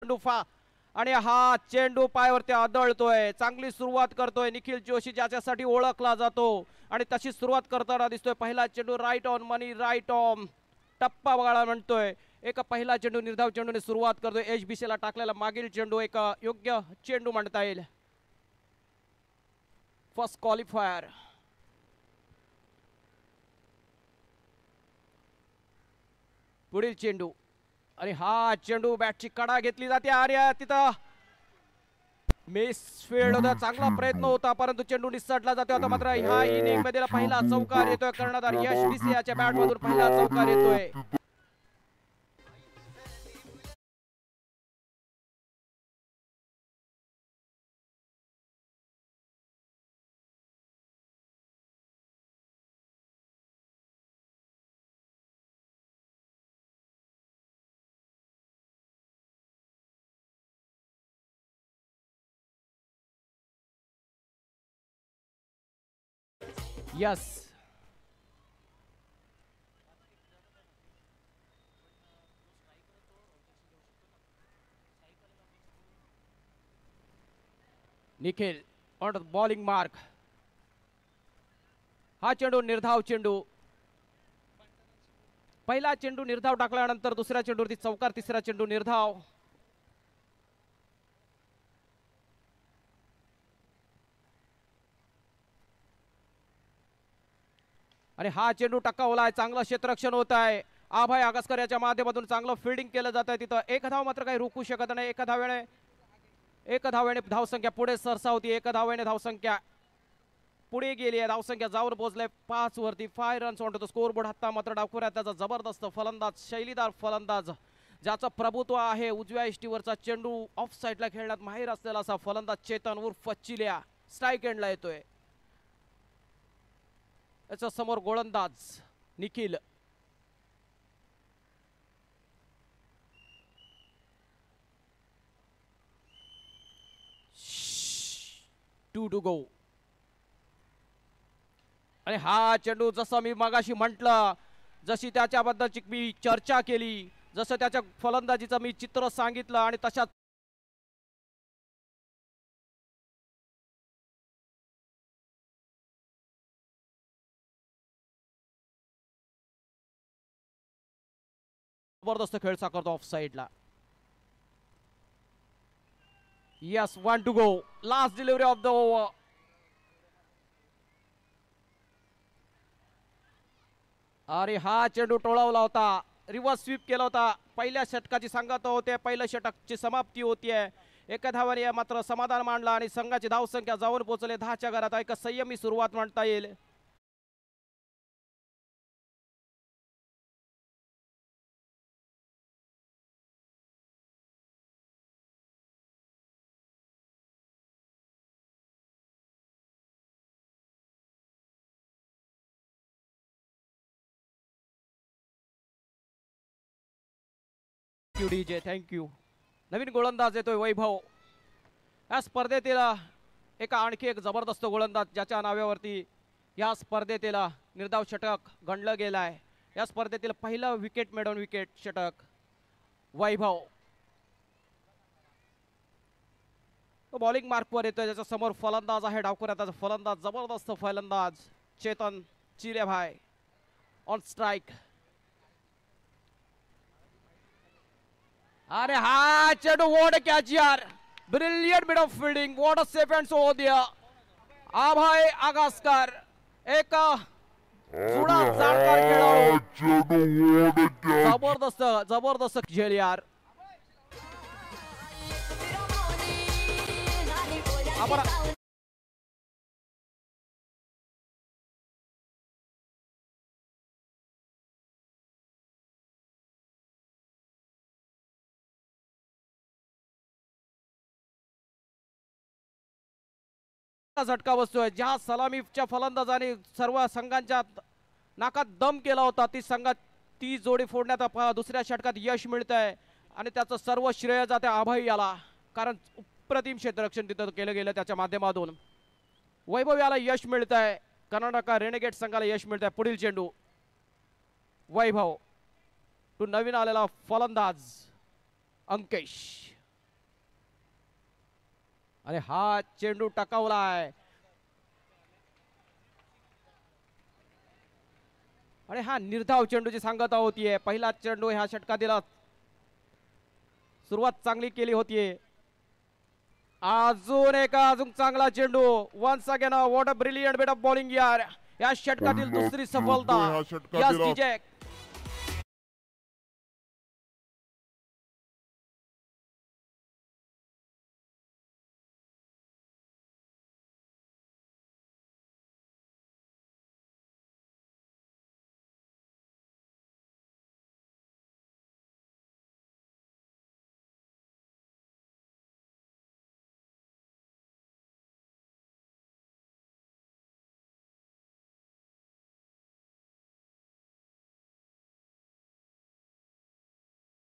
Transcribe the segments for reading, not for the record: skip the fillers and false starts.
चेंडू आणि हा चेंडू पायावरती आदळतोय. चांगली सुरुवात करतोय निखिल जोशी, ज्याच्यासाठी ओळखला जातो आणि तशी सुरुवात करताना दिसतोय. पहिला चेंडू right on money, right on टप्पा बघायला म्हणतोय. एक पहिला चेंडू निर्धाव चेंडूने सुरुवात करतोय. HBCला टाकलेला मागील चेंडू एक योग्य चेंडू म्हणता येईल. First qualifier. पुढील चेंडू आणि हा चेंडू बॅटची कडा घेतली जाते आणि तिथं मिस फील्ड होता. चांगला प्रयत्न होता परंतु चेंडू निसटला जातो. आता मात्र ह्या इनिंग मध्ये पहिला चौकार येतोय. कर्णधार HBC याच्या बॅट मधून पहिला चौकार येतोय. Yes, Nikhil on bowling mark. हा चेंडू निर्धाव चेंडू. पहिला चेंडू निर्धाव टाकल्यानंतर दुसऱ्या चेंडूवरती चौकार, तिसरा चेंडू निर्धाव. आणि हा चेंडू टक्कावलाय. चांगलं क्षेत्ररक्षण होत आहे. अभय आगसकर याच्या माध्यमातून चांगलं फिल्डिंग केलं जात आहे. तिथं एक धाव मात्र काही रोखू शकत नाही. एक धावेने धावसंख्या पुढे सरसावती. एक धावेने धावसंख्या पुढे गेली आहे. धावसंख्या जाऊन पोहोचले 5 वरती. 5 runs on to the score board. हाता मात्र डावखुऱ्यात त्याचा जबरदस्त फलंदाज, शैलीदार फलंदाज, ज्याचं प्रभुत्व आहे. उजव्या इष्टीवरचा चेंडू ऑफ साईडला खेळण्यात माहीर असलेला असा फलंदाज चेतन उर्फ चिल्या स्ट्राईक एंडला येतोय. याच्या समोर गोलंदाज निखिल. To to go. आणि हा चेंडू जसं मी मगाशी म्हटलं, जशी त्याच्याबद्दलची मी चर्चा केली, जसं त्याच्या फलंदाजीचं मी चित्र सांगितलं आणि तशा जबरदस्त खेळ साकारतो ऑफ साइडला. Yes, 1 to go. Last delivery of the over. अरे हा चेंडू टोळवला होता. रिव्हर्स स्वीप केला होता. पहिल्या षटकाची सांगत होते. पहिल्या षटकाची समाप्ती होतीये. एका धावाने मात्र समाधान मांडला आणि संघाची धावसंख्या जाऊन पोहोचले 10च्या घरात. एक संयमी सुरुवात म्हणता येईल. DJ, thank you. नवीन गोलंदाज येतोय वैभव. या स्पर्धेतील आणखी एक जबरदस्त गोलंदाज ज्याच्या नावावरती या स्पर्धेतील निर्धाव षटक गणलं गेलाय. या स्पर्धेतील पहिलं विकेट मिळवून विकेट षटक वैभव. तो बॉलिंग मार्कवर येतोय. ज्याच्या समोर फलंदाज आहे डावखुऱ्याचा फलंदाज, जबरदस्त फलंदाज चेतन चिरेभाई ऑन स्ट्राइक. अरे हा चेंडू वॉट कॅच यार. Brilliant bit of fielding. What a safe and so दिया अभय आगसकर. एक जुना जाणकार खेळाडू. जबरदस्त जबरदस्त खेळ यार. आपण झटका बसतोय. ज्या सलामीच्या फलंदाजाने सर्व संघांच्या नाकात दम केला होता, ती जोडी फोडण्यात दुसऱ्या षटकात यश मिळतंय आणि त्याचं सर्व श्रेय जाते अभय याला. कारण अप्रतिम क्षेत्ररक्षण तिथं केलं गेलं त्याच्या माध्यमातून. वैभव याला यश मिळतंय. कर्नाटक रेनेगेट संघाला यश मिळतंय. पुढील चेंडू वैभव टू नवीन आलेला फलंदाज अंकेश. आणि हा चेंडू टकावलाय आणि हा निर्धाव चेंडूची सांगता होतीये. पहिला चेंडू ह्या षटकातील सुरुवात चांगली केली होतीये. अजून चांगला चेंडू. Once again what a brilliant bit of bowling यार. या षटकातील दुसरी सफलता. Yes DJ.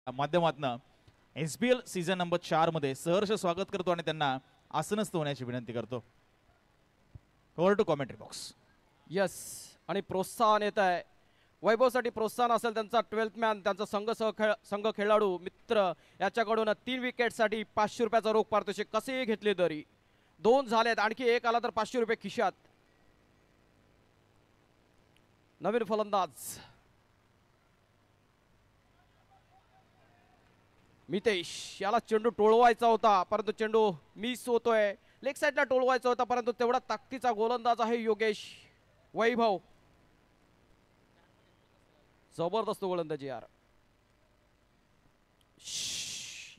माध्यमातून SBL सीझन नंबर 4 मध्ये सहर्ष स्वागत करतो आणि त्यांना आसनस्थ होण्याची विनंती करतो. Over to commentary box. Yes. आणि प्रोत्साहन येत आहे. वैभवसाठी प्रोत्साहन असेल त्यांचा 12th मॅन, त्यांचा संघ खेळाडू मित्र याच्याकडून 3 विकेटसाठी 500 रुपयाचा रोख पारितोषिक कसेही घेतले तरी 2 झालेत. आणखी एक आला तर 500 रुपये खिशात. नवीन फलंदाज मितेश. याला चेंडू टोळवायचा होता परंतु चेंडू मिस होतोय. लेग साईडला टोळवायचा होता परंतु तेवढा ताकदीचा गोलंदाज आहे योगेश वैभव. जबरदस्त गोलंदाजी यार.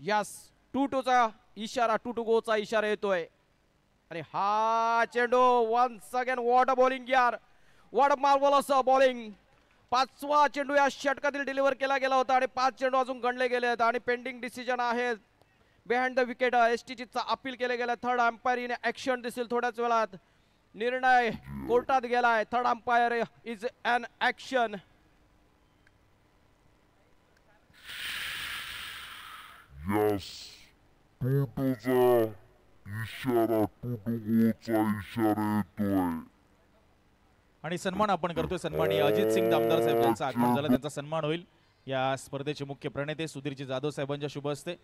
यस 2-2चा इशारा, 2 गो चा इशारा येतोय. आणि हा चेंडू once again what a bowling यार. What a marvellous bowling. 5वा चेंडू या षटकातील डिलिव्हर केला गेला होता आणि 5 चेंडू अजून गणले गेले आहेत आणि पेंडिंग डिसिजन आहे बिहाइंड द विकेट. STG चा अपील केले गेले. थर्ड अंपायर इन ऍक्शन दिसेल थोड्याच वेळात. निर्णय कोर्टात गेलाय. Third umpire is in action. Yes 2-2चा इशारा, 2-2चा इशारा येतोय. आणि सन्मान आपण करतोय. सन्माननीय अजित सिंग दामदार साहेब यांचा आगमन झालं. त्यांचा सन्मान होईल. या स्पर्धेचे मुख्य प्रणेते सुधीरजी जाधव साहेबांच्या शुभ हस्ते.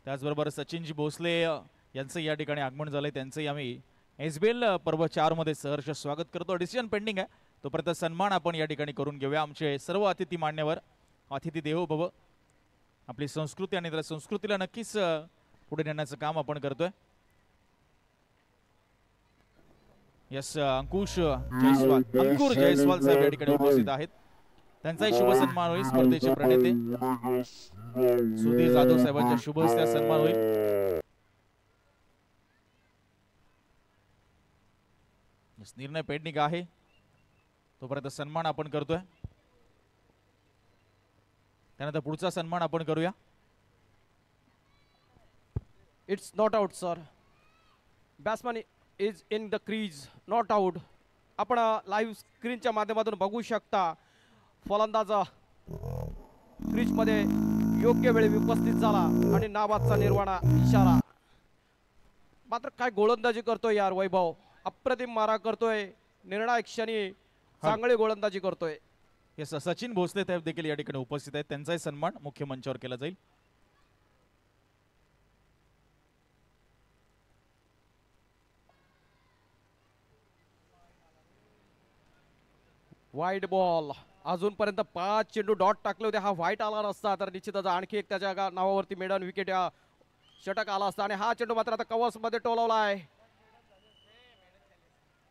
त्याचबरोबर सचिनजी भोसले यांचं या ठिकाणी आगमन झालंय. त्यांचंही आम्ही SBL पर्व 4 मध्ये सहर्ष स्वागत करतो. डिसिजन पेंडिंग आहे तोपर्यंत सन्मान आपण या ठिकाणी करून घेऊया. आमचे सर्व अतिथी मान्यवर, अतिथी देवो भव. आपली संस्कृती आणि त्या संस्कृतीला नक्कीच पुढे नेण्याचं काम आपण करतोय. यस अंकुर जयस्वाल साहेब या ठिकाणी उपस्थित आहेत. त्यांचाही शुभ सन्मान होईल. स्पर्धेचे प्रणेते सुधीर जाधव साहेबांच्या शुभ हस्ते सन्मान होईल. निर्णय पेंडिंग आहे तोपर्यंत सन्मान आपण करतोय. त्यानंतर पुढचा सन्मान आपण करूया. It's not out sir. Batsman is in the crease, not out. आपण लाईव्ह स्क्रीनच्या माध्यमातून बघू शकता. फलंदाज क्रीज मध्ये योग्य वेळी उपस्थित झाला आणि नाबादचा निर्वाणा इशारा. मात्र काय गोलंदाजी करतोय यार वैभव. अप्रतिम मारा करतोय. निर्णायक क्षणी चांगली गोलंदाजी करतोय. यस सचिन भोसले साहेब देखील या ठिकाणी उपस्थित आहेत. त्यांचाही सन्मान मुख्य मंचावर केला जाईल. वाईट बॉल. अजूनपर्यंत 5 चेंडू डॉट टाकले होते. हा व्हाईट आला नसता तर निश्चितच आणखी एक त्याच्या नावावरती मेडन विकेट या षटक आला असता. आणि हा चेंडू मात्र आता कव्हर्स मध्ये टोलवला आहे.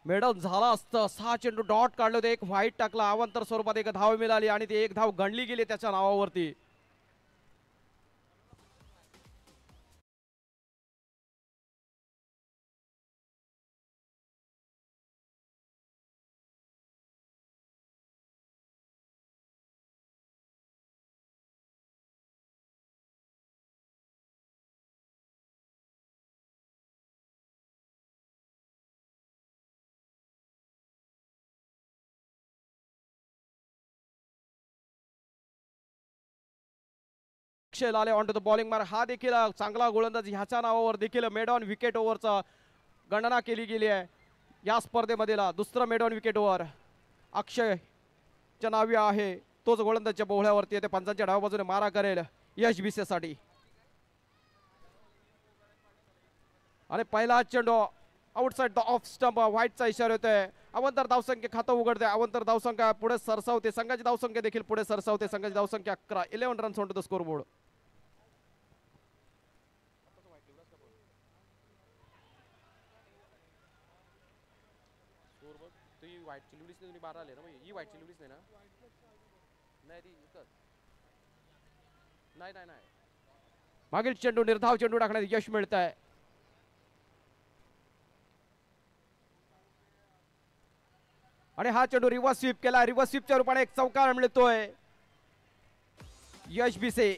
मेडन झाला असतं. 6 चेंडू डॉट काढले होते. एक व्हाईट टाकला. अवांतर स्वरूपात एक धाव मिळाली आणि ती एक धाव गणली गेली त्याच्या नावावरती. आले ऑन टू द बॉलिंग मार. हा देखील चांगला गोलंदाज. ह्याच्या नावावर देखील मेड ऑन विकेट ओव्हरचा गणना केली गेली आहे. या स्पर्धेमधील दुसरं मेड ऑन विकेट ओव्हर अक्षयच्या नावी आहे. तोच गोलंदाजच्या बोहळ्यावरती येते. पंचांच्या डाव्या बाजूने मारा करेल यश भिसेसाठी. आणि पहिला चेंडू आउटसाइड द ऑफ स्टंप व्हाईटचा इशारा येतोय. अवंतर धावसंख्या खातं उघडते. अवंतर धावसंख्या पुढे सरसावते. संघाची धावसंख्या देखील पुढे सरसावते. संघाची धावसंख्या 11 runs on to the score board. मागील चेंडू निर्धाव चेंडू टाकण्यात यश मिळत आहे. आणि हा चेंडू रिव्हर्स स्वीप केला. रिव्हर्स स्वीपच्या रूपाने एक चौकार मिळतोय यश भिसे.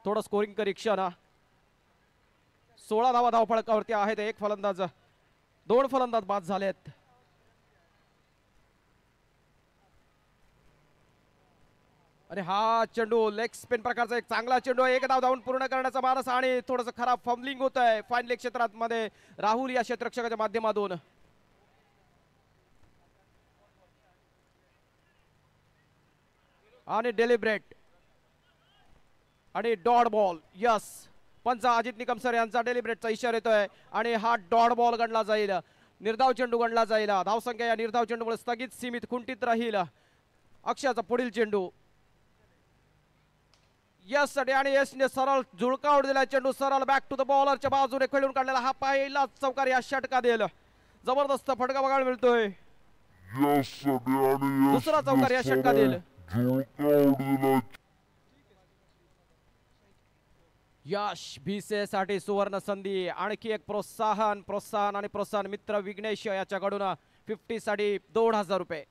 थोडं स्कोरिंग करिक्षण. 16 धावा धावफलकावरती आहेत. एक फलंदाज 2 फलंदाज बाद झालेत. आणि हा चेंडू लेग स्पिन प्रकारचा एक चांगला चेंडू आहे. एक धाव धावून पूर्ण करण्याचा मानस आणि थोडंसं खराब फंबलिंग होत आहे फाईन लेग क्षेत्रात मध्ये राहुल या क्षेत्ररक्षकाच्या माध्यमातून. आणि डेलिब्रेट आणि डॉट बॉल. यस, पंच अजित निकम सर यांचा डेलिब्रेटचा इशारा येतोय आणि हा डॉट बॉल गणला जाईल. निर्धाव चेंडू गणला जाईल. धावसंख्या या निर्धाव चेंडूमुळे स्थगित सीमित खुंटीत राहील. अक्षयाचा पुढील चेंडू यस साठी आणि यशने सरळ झुळकावून दिला. चेंडू सरळ बॅक टू द बॉलरच्या बाजूने खेळून काढलेला हा पहिला चौकार या षटका देईल. जबरदस्त फटका बघायला मिळतोय. दुसरा चौकार या षटका देईल. यश भिसे साठी सुवर्ण संधी. आणखी एक प्रोत्साहन आणि प्रोत्साहन मित्र विघ्नेश याच्याकडून 50 साठी 2000 रुपये.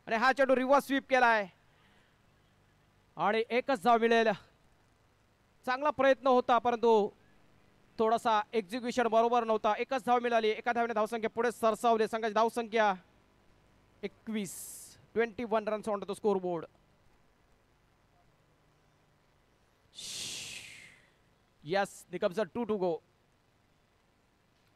आणि हा चेंडू रिव्हर्स स्वीप केलाय आणि एकच धाव मिळेल. चांगला प्रयत्न होता परंतु थोडासा एक्झिक्युशन बरोबर नव्हता. एकच धाव मिळाली. एका धावने धावसंख्या पुढे सरसावली. संघाची धावसंख्या 21 runs on the score board. Yes, Nikam sir 2 to go.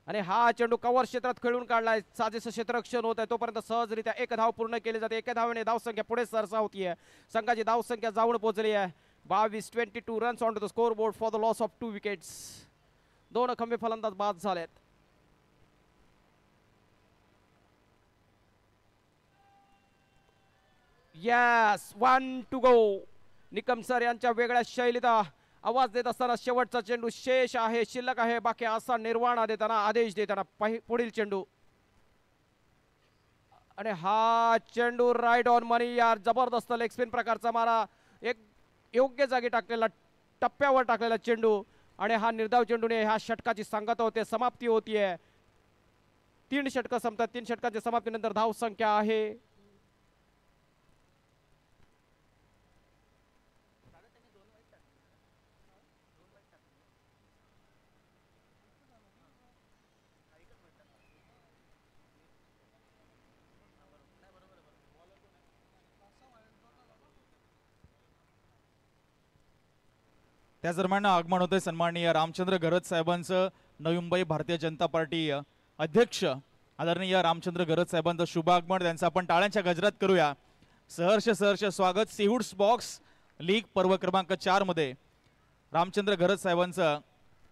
आणि हा चेंडू कव्हर क्षेत्रात खेळून काढलाय. साजेसं क्षेत्ररक्षण होत आहे तोपर्यंत सहजरित्या एक धाव पूर्ण केली जाते. एका धावेने धावसंख्या पुढे सरसावतीये. संघाची धावसंख्या जाऊन पोहोचली आहे 22 runs on to the score board for the loss of 2 wickets. 2 खंबे फलंदाज बाद झालेत. Yes, 1 to go. Nikam sir यांच्या वेगळ्या शैलीत आवाज देत असताना शेवटचा चेंडू शेष आहे, शिल्लक आहे, बाकी असा निर्वाणा देताना आदेश देताना पुढील चेंडू. आणि हा चेंडू राईट ऑन मनी यार. जबरदस्त लेग स्पिन प्रकारचा मारा. एक योग्य जागी टाकलेला, टप्प्यावर टाकलेला चेंडू. आणि हा निर्धाव चेंडूने ह्या षटकाची सांगता होते, समाप्ती होतीये. 3 षटकं संपतात. 3 षटकांच्या समाप्तीनंतर धाव संख्या आहे त्याच दरम्यान आगमन होते सन्माननीय रामचंद्र गरज साहेबांचं नवी मुंबई भारतीय जनता पार्टी अध्यक्ष आदरणीय रामचंद्र गरज साहेबांचं शुभ आगमन. त्यांचं आपण टाळ्यांच्या गजरात करूया. सहर्ष स्वागत. सीहूड्स बॉक्स लीग पर्व क्रमांक 4 मध्ये रामचंद्र गरज साहेबांचं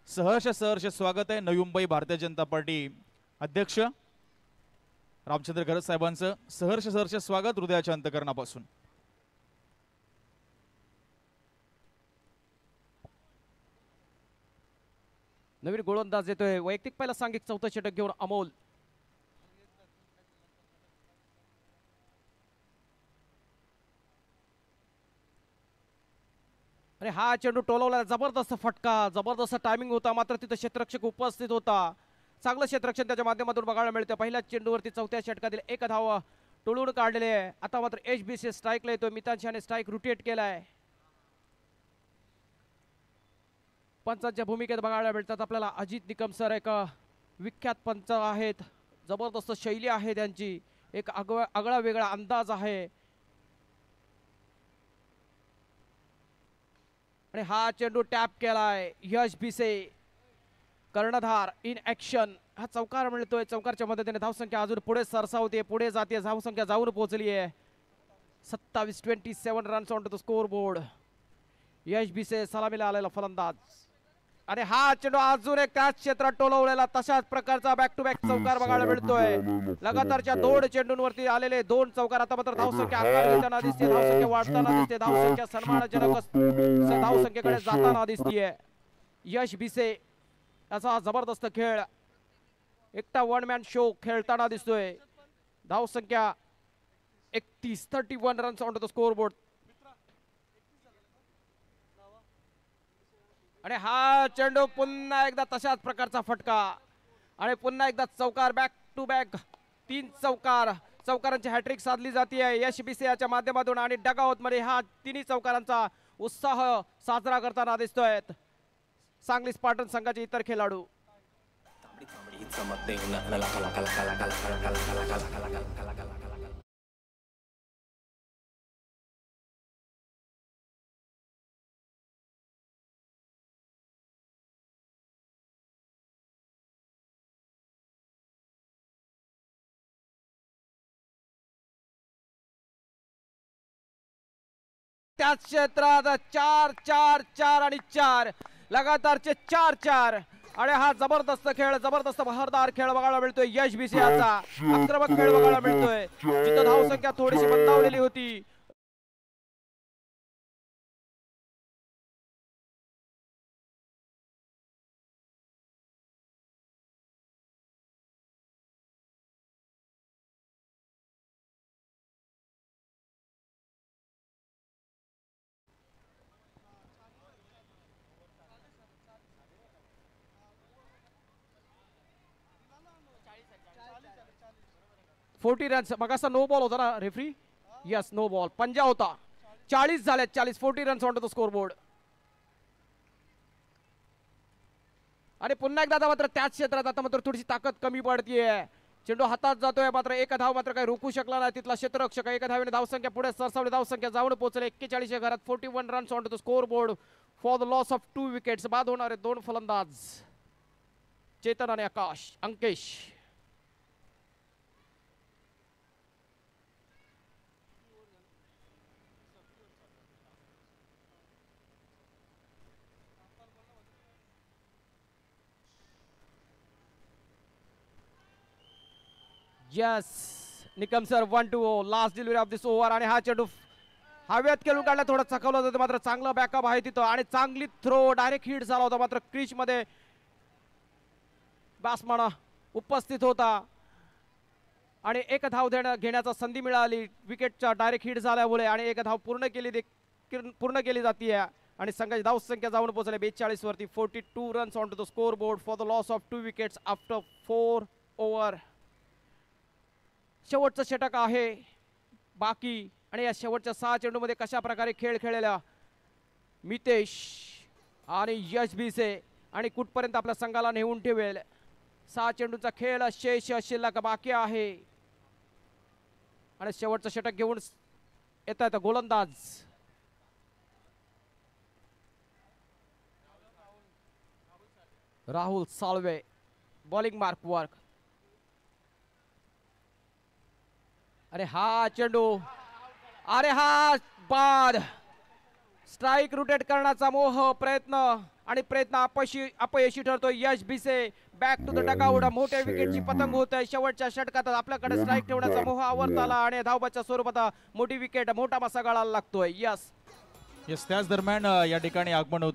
सहर्ष स्वागत आहे. नवी मुंबई भारतीय जनता पार्टी अध्यक्ष रामचंद्र गरज साहेबांचं सहर्ष स्वागत हृदयाच्या अंतःकरणापासून. नवीन गोलंदाज येतोय. वैयक्तिक पहिला सांघिक 4थं षटक घेऊन अमोल. आणि हा चेंडू टोलवला. जबरदस्त फटका, जबरदस्त टायमिंग होता. मात्र तिथं क्षेत्ररक्षक उपस्थित होता. चांगलं क्षेत्ररक्षण त्याच्या माध्यमातून बघायला मिळतं. पहिल्याच चेंडूवरती 4थ्या षटकातील 1 धाव टोलून काढलेले आहे. आता मात्र HBC स्ट्राईकला येतोय. मितांशाने स्ट्राईक रोटेट केलाय. पंचांच्या भूमिकेत बघायला मिळतात आपल्याला अजित निकम सर. एक विख्यात पंच आहेत. जबरदस्त शैली आहे त्यांची. एक आगळा वेगळा अंदाज आहे. आणि हा चेंडू टॅप केलाय. यश भिसे कर्णधार इन ऍक्शन. हा चौकार मिळतोय. चौकारच्या मदतीने धावसंख्या अजून पुढे सरसावते, पुढे जाते. धावसंख्या जाऊन पोहोचली आहे 27 runs on to the score board. Yash Bhise सलामीला आलेला फलंदाज. आणि हा चेंडू अजून एक त्याच क्षेत्रात टोलवलेला तशाच प्रकारचा बॅक टू बॅक चौकार बघायला मिळतोय. लगातारच्या 2 चेंडूंवरती आलेले 2 चौकार. आता मात्र धावसंख्या आकार घेताना दिसते, धावसंख्या वाढताना दिसते, धावसंख्या सन्मानजनक धावसंख्येकडे जाताना दिसतीये. यश भिसे याचा जबरदस्त खेळ, एकटा वन मॅन शो खेळताना दिसतोय. धावसंख्या 31 runs on to the score board. आणि हा चेंडू पुन्हा एकदा तशाच प्रकारचा फटका आणि पुन्हा एकदा चौकार. बॅक टू बॅक 3 चौकारांची हॅट्रिक साधली जाते यश भिसे याच्या माध्यमातून. आणि डगआउट मध्ये हा 3 चौकारांचा उत्साह साजरा करताना दिसतोय सांगली स्पार्टन संघाचे इतर खेळाडू. त्याच क्षेत्रात 4 आणि 4 लगातारचे 4 आणि हा जबरदस्त खेळ, जबरदस्त बहरदार खेळ बघायला मिळतोय. यश भिसे याचा आक्रमक खेळ बघायला मिळतोय. जिथं धावसंख्या थोडीशी मंदावलेली होती, फोर्टी रन्स. मग असा नो बॉल होता ना रेफरी? Yes, no ball. पंजा होता. 40 झाले. 40 runs on to the score board. आणि पुन्हा एकदा मात्र त्याच क्षेत्रात आता मात्र थोडीशी ताकद कमी पडतीये. चेंडू हातात जातोय, मात्र एक धाव मात्र काही रोखू शकला नाही तिथला क्षेत्ररक्षक. एका धावेने धावसंख्या पुढे सरसावली. धावसंख्या जाऊन पोहोचले 41 च्या घरात. 41 runs on to the score board for the loss of 2 wickets. बाद होणारे 2 फलंदाज चेतन आणि Ankesh. Yes, Nikam sir 1-2. Last delivery of this over. आणि हा चेंडू हवेत खेळून काढला, थोडा चकवला होता, मात्र चांगला बॅकअप आहे तिथं. आणि चांगली थ्रो, डायरेक्ट हिट झाला होता, मात्र क्रीज मध्ये बॅट्समन उपस्थित होता आणि एक धाव घेण्याचा संधी मिळाली विकेटच्या डायरेक्ट हिट झाल्यामुळे. आणि एक धाव पूर्ण केली जाते आणि संघाची धावसंख्या जाऊन पोहोचले 42 वरती. 42 runs on to the score board for the loss of 2 wickets after 4 over. शेवटचं षटक आहे बाकी. आणि या शेवटच्या 6 चेंडूमध्ये कशा प्रकारे खेळ खेळलेला मितेश आणि यश भिसे आणि कुठपर्यंत आपल्या संघाला नेऊन ठेवेल. 6 चेंडूचा खेळ शेष शिल्लक बाकी आहे. आणि शेवटचं षटक घेऊन येतात गोलंदाज Rahul Salve. Bowling mark work. अरे हा चेंडू, अरे हा बाद. स्ट्राइक रोटेट करण्याचा प्रयत्न अपयशी ठरतो. Yash Bhise back to the dugout. मोठ्या विकेटची पतंग होत आहे. शेवटच्या षटकात आपल्याकडे स्ट्राइक ठेवण्याचा मोह आवरत आला आणि धावबाच्या स्वरूपात मोठी विकेट, मोठा मासा गळायला लागतोय. यस, त्याच दरम्यान या ठिकाणी आगमन होत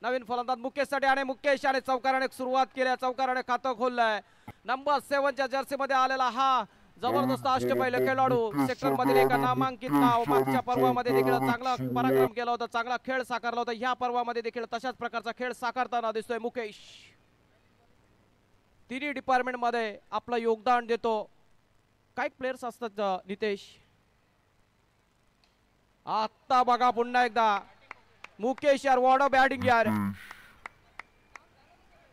नवीन फलंदाज मुकेशसाठी आणि मुकेशने चौकाराने सुरुवात केली, चौकाराने खातं खोललंय. नंबर 7च्या जर्सी मध्ये आलेला हा जबरदस्त अष्टपैलू खेळाडू सेक्टर मधील एका नामांकित नाव. मागच्या पर्वामध्ये देखील चांगला पराक्रम केला होता, चांगला खेळ साकारला होता. ह्या पर्वामध्ये देखील तशाच प्रकारचा खेळ साकारताना दिसतोय मुकेश. तिन्ही डिपार्टमेंट मध्ये आपलं योगदान देतो. काही प्लेयर्स असतात नितेश. आता बघा पुन्हा एकदा मुकेश यार, वॉर्ड बॅटिंग यार.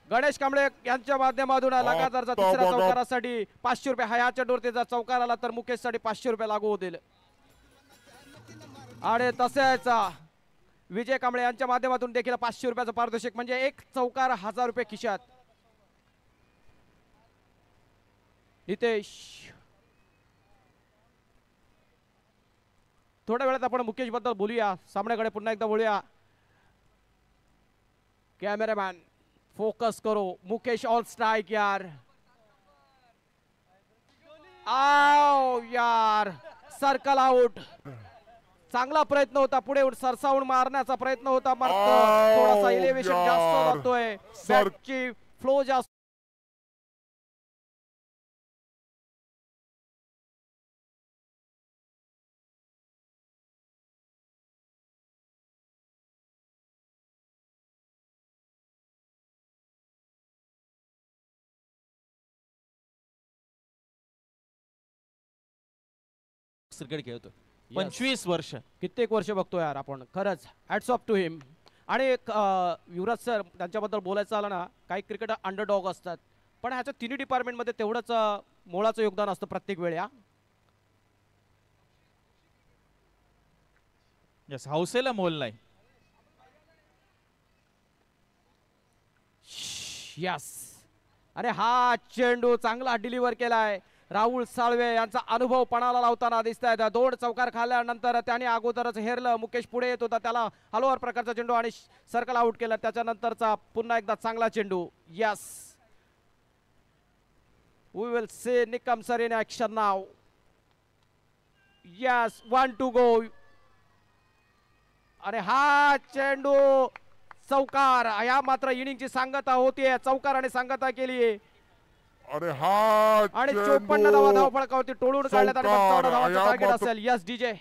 गणेश कांबळे यांच्या माध्यमातून लगातारचा तिसऱ्या चौकारासाठी 500 रुपये. हा चेंडूवरती जर चौकार आला तर मुकेश साठी 500 रुपये लागू होतील. आणि तसेच विजय कांबळे यांच्या माध्यमातून देखील 500 रुपयाचं पारितोषिक, म्हणजे एक चौकार 1000 रुपये खिशात. नितेश, थोड्या वेळात आपण मुकेश बद्दल बोलूया. सामन्याकडे पुन्हा एकदा बोलूया. कॅमेरामॅन फोकस करो. मुकेश ऑल स्ट्राइक यार. आओ यार, सर्कल आउट. चांगला प्रयत्न होता, पुढे सरसावून मारण्याचा प्रयत्न होता, मात्र थोडासा इलेव्हेशन जास्त जातोय, बॅटची फ्लो जास्त. क्रिकेट खेळतो 25 वर्ष, कित्येक वर्ष बघतो यार आपण. खरंच हॅट्स ऑफ टू हिम. आणि युवराज सर, त्यांच्याबद्दल बोलायचं झालं ना, काही क्रिकेटर अंडरडॉग असतात, पण ह्याच्या तिन्ही डिपार्टमेंटमध्ये तेवढंच मोलाचं योगदान असतं प्रत्येक वेळी. यस, हौसेला मोल नाही. यस. अरे हा चेंडू चांगला डिलिव्हर केलाय. राहुल साळवे यांचा अनुभव पणाला लावताना दिसत आहेत. 2 चौकार खाल्ल्यानंतर त्याने अगोदरच हेरलं. मुकेश पुढे येत होता, त्याला हलवार प्रकारचा चेंडू आणि सर्कल आउट केला. त्याच्यानंतरचा पुन्हा एकदा चांगला चेंडू. Yes, we will see Nikam sir in action नाव. Yes, 1 to go. आणि हा चेंडू चौकार. या मात्र इनिंगची सांगता होतीये. चौकाराने सांगता केली अरे हा आणि 54 धावा धावफलकावरती टोळून काढल्यात आणि 55 धावांचं टार्गेट असेल. Yes DJ.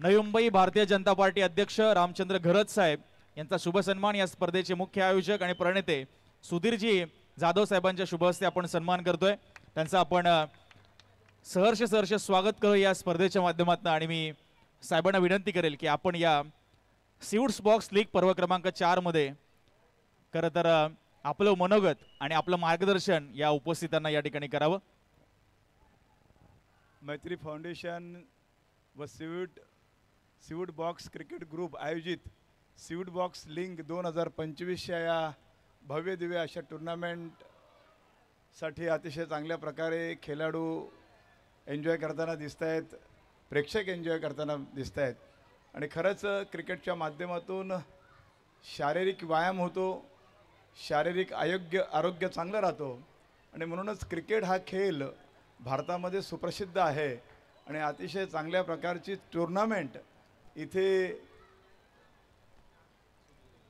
Navi Mumbai Bharatiya Janata party अध्यक्ष रामचंद्र घरत साहेब यांचा शुभ सन्मान. या स्पर्धेचे मुख्य आयोजक आणि प्रणेते सुधीरजी जाधव साहेबांच्या शुभ हस्ते आपण सन्मान करतोय. त्यांचा आपण सहर्ष स्वागत करू या स्पर्धेच्या माध्यमातून. आणि मी साहेबांना विनंती करेल की आपण या सीड्स बॉक्स लीग पर्व क्रमांक 4 मध्ये खरं तर आपलं मनोगत आणि आपलं मार्गदर्शन या उपस्थितांना या ठिकाणी करावं. मैत्री फाउंडेशन व सीवूड बॉक्स क्रिकेट ग्रुप आयोजित सीवूड बॉक्स लीग 2025 या भव्य दिव्य अशा टुर्नामेंटसाठी अतिशय चांगल्या प्रकारे खेळाडू एन्जॉय करताना दिसत आहेत, प्रेक्षक एन्जॉय करताना दिसत आहेत. आणि खरंच क्रिकेटच्या माध्यमातून शारीरिक व्यायाम होतो, शारीरिक आरोग्य चांगलं राहतो. आणि म्हणूनच क्रिकेट हा खेळ भारतामध्ये सुप्रसिद्ध आहे. आणि अतिशय चांगल्या प्रकारची टुर्नामेंट इथे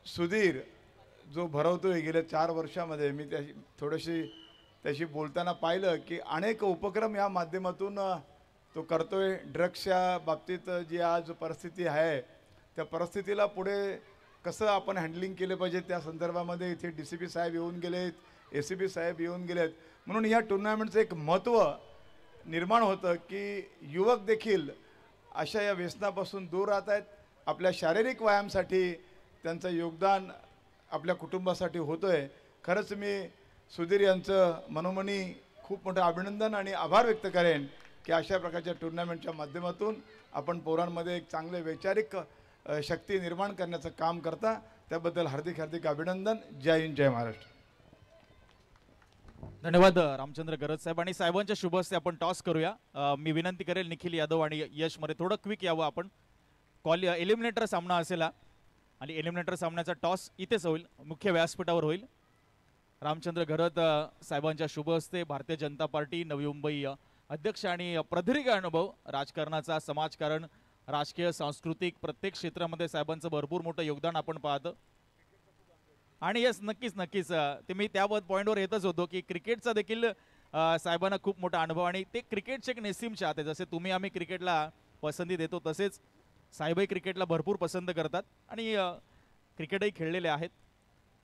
सुधीर जो भरवतोय गेल्या 4 वर्षामध्ये. मी त्याशी बोलताना पाहिलं की अनेक उपक्रम या माध्यमातून तो करतोय. ड्रग्सच्या बाबतीत जी आज परिस्थिती आहे त्या परिस्थितीला पुढे कसं आपण हँडलिंग केलं पाहिजे त्या संदर्भामध्ये इथे DCP साहेब येऊन गेलेत, ACP साहेब येऊन गेलेत. म्हणून या टुर्नामेंटचं एक महत्त्व निर्माण होतं की युवक देखील अशा या व्यसनापासून दूर राहत आहेत. आपल्या शारीरिक व्यायामासाठी त्यांचं योगदान आपल्या कुटुंबासाठी होतोय. खरंच मी सुधीर यांचं मनोमनी खूप मोठं अभिनंदन आणि आभार व्यक्त करेन की अशा प्रकारच्या टुर्नामेंटच्या माध्यमातून आपण पोरांमध्ये एक चांगले वैचारिक शक्ती निर्माण करण्याचं काम करता, त्याबद्दल हार्दिक हार्दिक अभिनंदन. जय हिंद, जय महाराष्ट्र. धन्यवाद रामचंद्र गरज साहेब. आणि साहेबांच्या शुभ हस्ते आपण टॉस करूया. मी विनंती करेल निखिल यादव आणि यश मध्ये थोडं क्विक यावं आपण. एलिमिनेटर सामना असेल आणि एलिमिनेटर सामन्याचा टॉस इथेच होईल, मुख्य व्यासपीठावर होईल. रामचंद्र घरत साहेबांच्या शुभ हस्ते भारतीय जनता पार्टी नवी मुंबई अध्यक्ष आणि प्रदीर्घ अनुभव राजकारणाचा, समाजकारण, राजकीय, सांस्कृतिक प्रत्येक क्षेत्रामध्ये साहेबांचं भरपूर मोठं योगदान आपण पाहतो. आणि यस नक्कीच ते मी त्या पॉईंटवर येतच होतो की क्रिकेटचा देखील साहेबांना खूप मोठा अनुभव आणि ते क्रिकेटचे एक निस्सीम चाहते. जसे तुम्ही आम्ही क्रिकेटला पसंती देतो तसेच साहेबही क्रिकेटला भरपूर पसंत करतात आणि क्रिकेटही खेळलेले आहेत.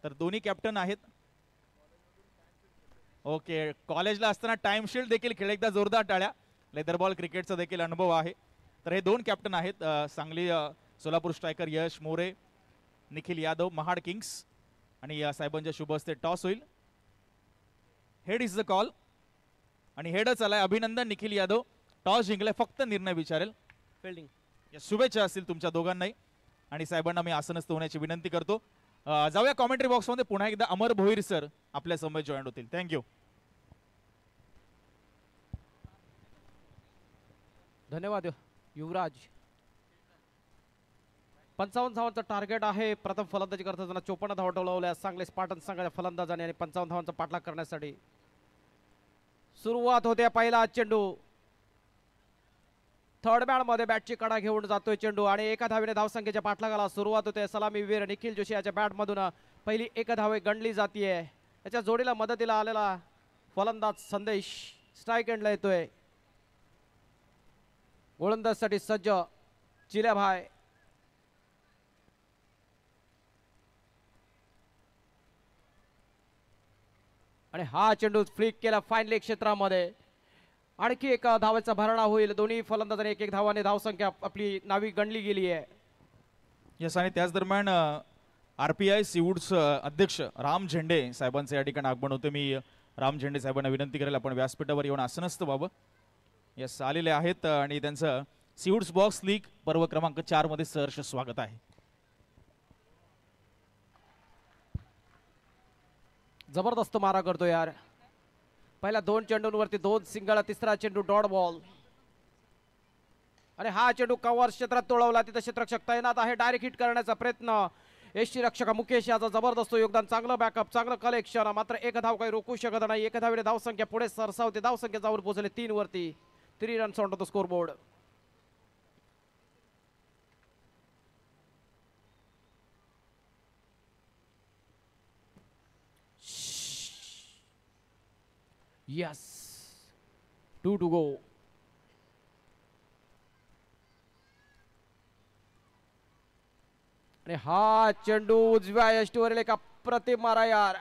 तर दोन्ही कॅप्टन आहेत. ओके, कॉलेजला असताना टाइम शील्ड देखील खेळ, एकदा जोरदार टाळ्या. लेदर बॉल क्रिकेटचा देखील अनुभव आहे. तर हे दोन कॅप्टन आहेत, सांगली सोलापूर स्ट्रायकर यश मोरे, निखिल यादव महाड किंग्स. आणि या साहेबांच्या शुभ हस्ते टॉस होईल. हेड इज द कॉल आणि हेडच आलाय. अभिनंदन निखिल यादव, टॉस जिंकलाय, फक्त निर्णय विचारेल. फिल्डिंग. शुभेच्छा असतील तुमच्या दोघांनाही. आणि साहेबांना मी आसनस्थ होण्याची विनंती करतो. जाऊया कॉमेंट्री बॉक्समध्ये. पुन्हा एकदा अमर भोईर सर आपल्या समोर जॉईन होतील. थँक्यू. धन्यवाद युवराज. 55 धावांचं टार्गेट आहे. प्रथम फलंदाजी करताना 54 धावा टोलवल्या सांगली स्पार्टन संघाच्या फलंदाजाने आणि 55 धावांचा पाठलाग करण्यासाठी सुरुवात होते. पहिला चेंडू थर्ड बॅट मध्ये बॅटची कडा घेऊन जातोय चेंडू आणि एका धावेने धावसंख्येच्या पाठलागाला सुरुवात होते. सलामीवीर निखिल जोशी याच्या बॅट मधून पहिली एक धावे गणली जातीये. याच्या जोडीला मदतीला आलेला फलंदाज संदेश स्ट्राईक एंडला येतोय. गोलंदाजसाठी सज्ज चिल्याभाई. आणि हा चेंडू फ्लिक केला फाईन लेग क्षेत्रामध्ये. आणखी एक धावेचा भरणा होईल. दोन्ही फलंदाजांनी एक धावाने धावसंख्या आपली नावी गणली गेली आहे. यस, आणि त्याच दरम्यान RPI सीवूड्स अध्यक्ष राम झेंडे साहेबांचे या ठिकाणी आगमन होते. मी राम झेंडे साहेबांना विनंती करेल आपण व्यासपीठावर येऊन आसनस्थ व्हावं. यस, आलेले आहेत आणि त्यांचं सीवूड्स बॉक्स लीग पर्व क्रमांक 4 मध्ये सहर्ष स्वागत आहे. जबरदस्त मारा करतो यार. पहिल्या 2 चेंडूंवरती 2 सिंगल, तिसरा चेंडू डॉट बॉल. आणि हा चेंडू कव्हर क्षेत्रात तोडवला. तिथे क्षेत्ररक्षक तैनात आहे. डायरेक्ट हिट करण्याचा प्रयत्न. यष्टी रक्षक मुकेश याचं जबरदस्त योगदान, चांगलं बॅकअप, चांगलं कलेक्शन. मात्र एक धाव काही रोखू शकत नाही. एक धावेने धावसंख्या पुढे सरसावते. धावसंख्या जाऊन पोहोचले 3 वरती. 3 runs on the score board. Yes, 2 to go. आणि हा चेंडू उजव्या यष्टीवरील एका प्रतिम मारा यार.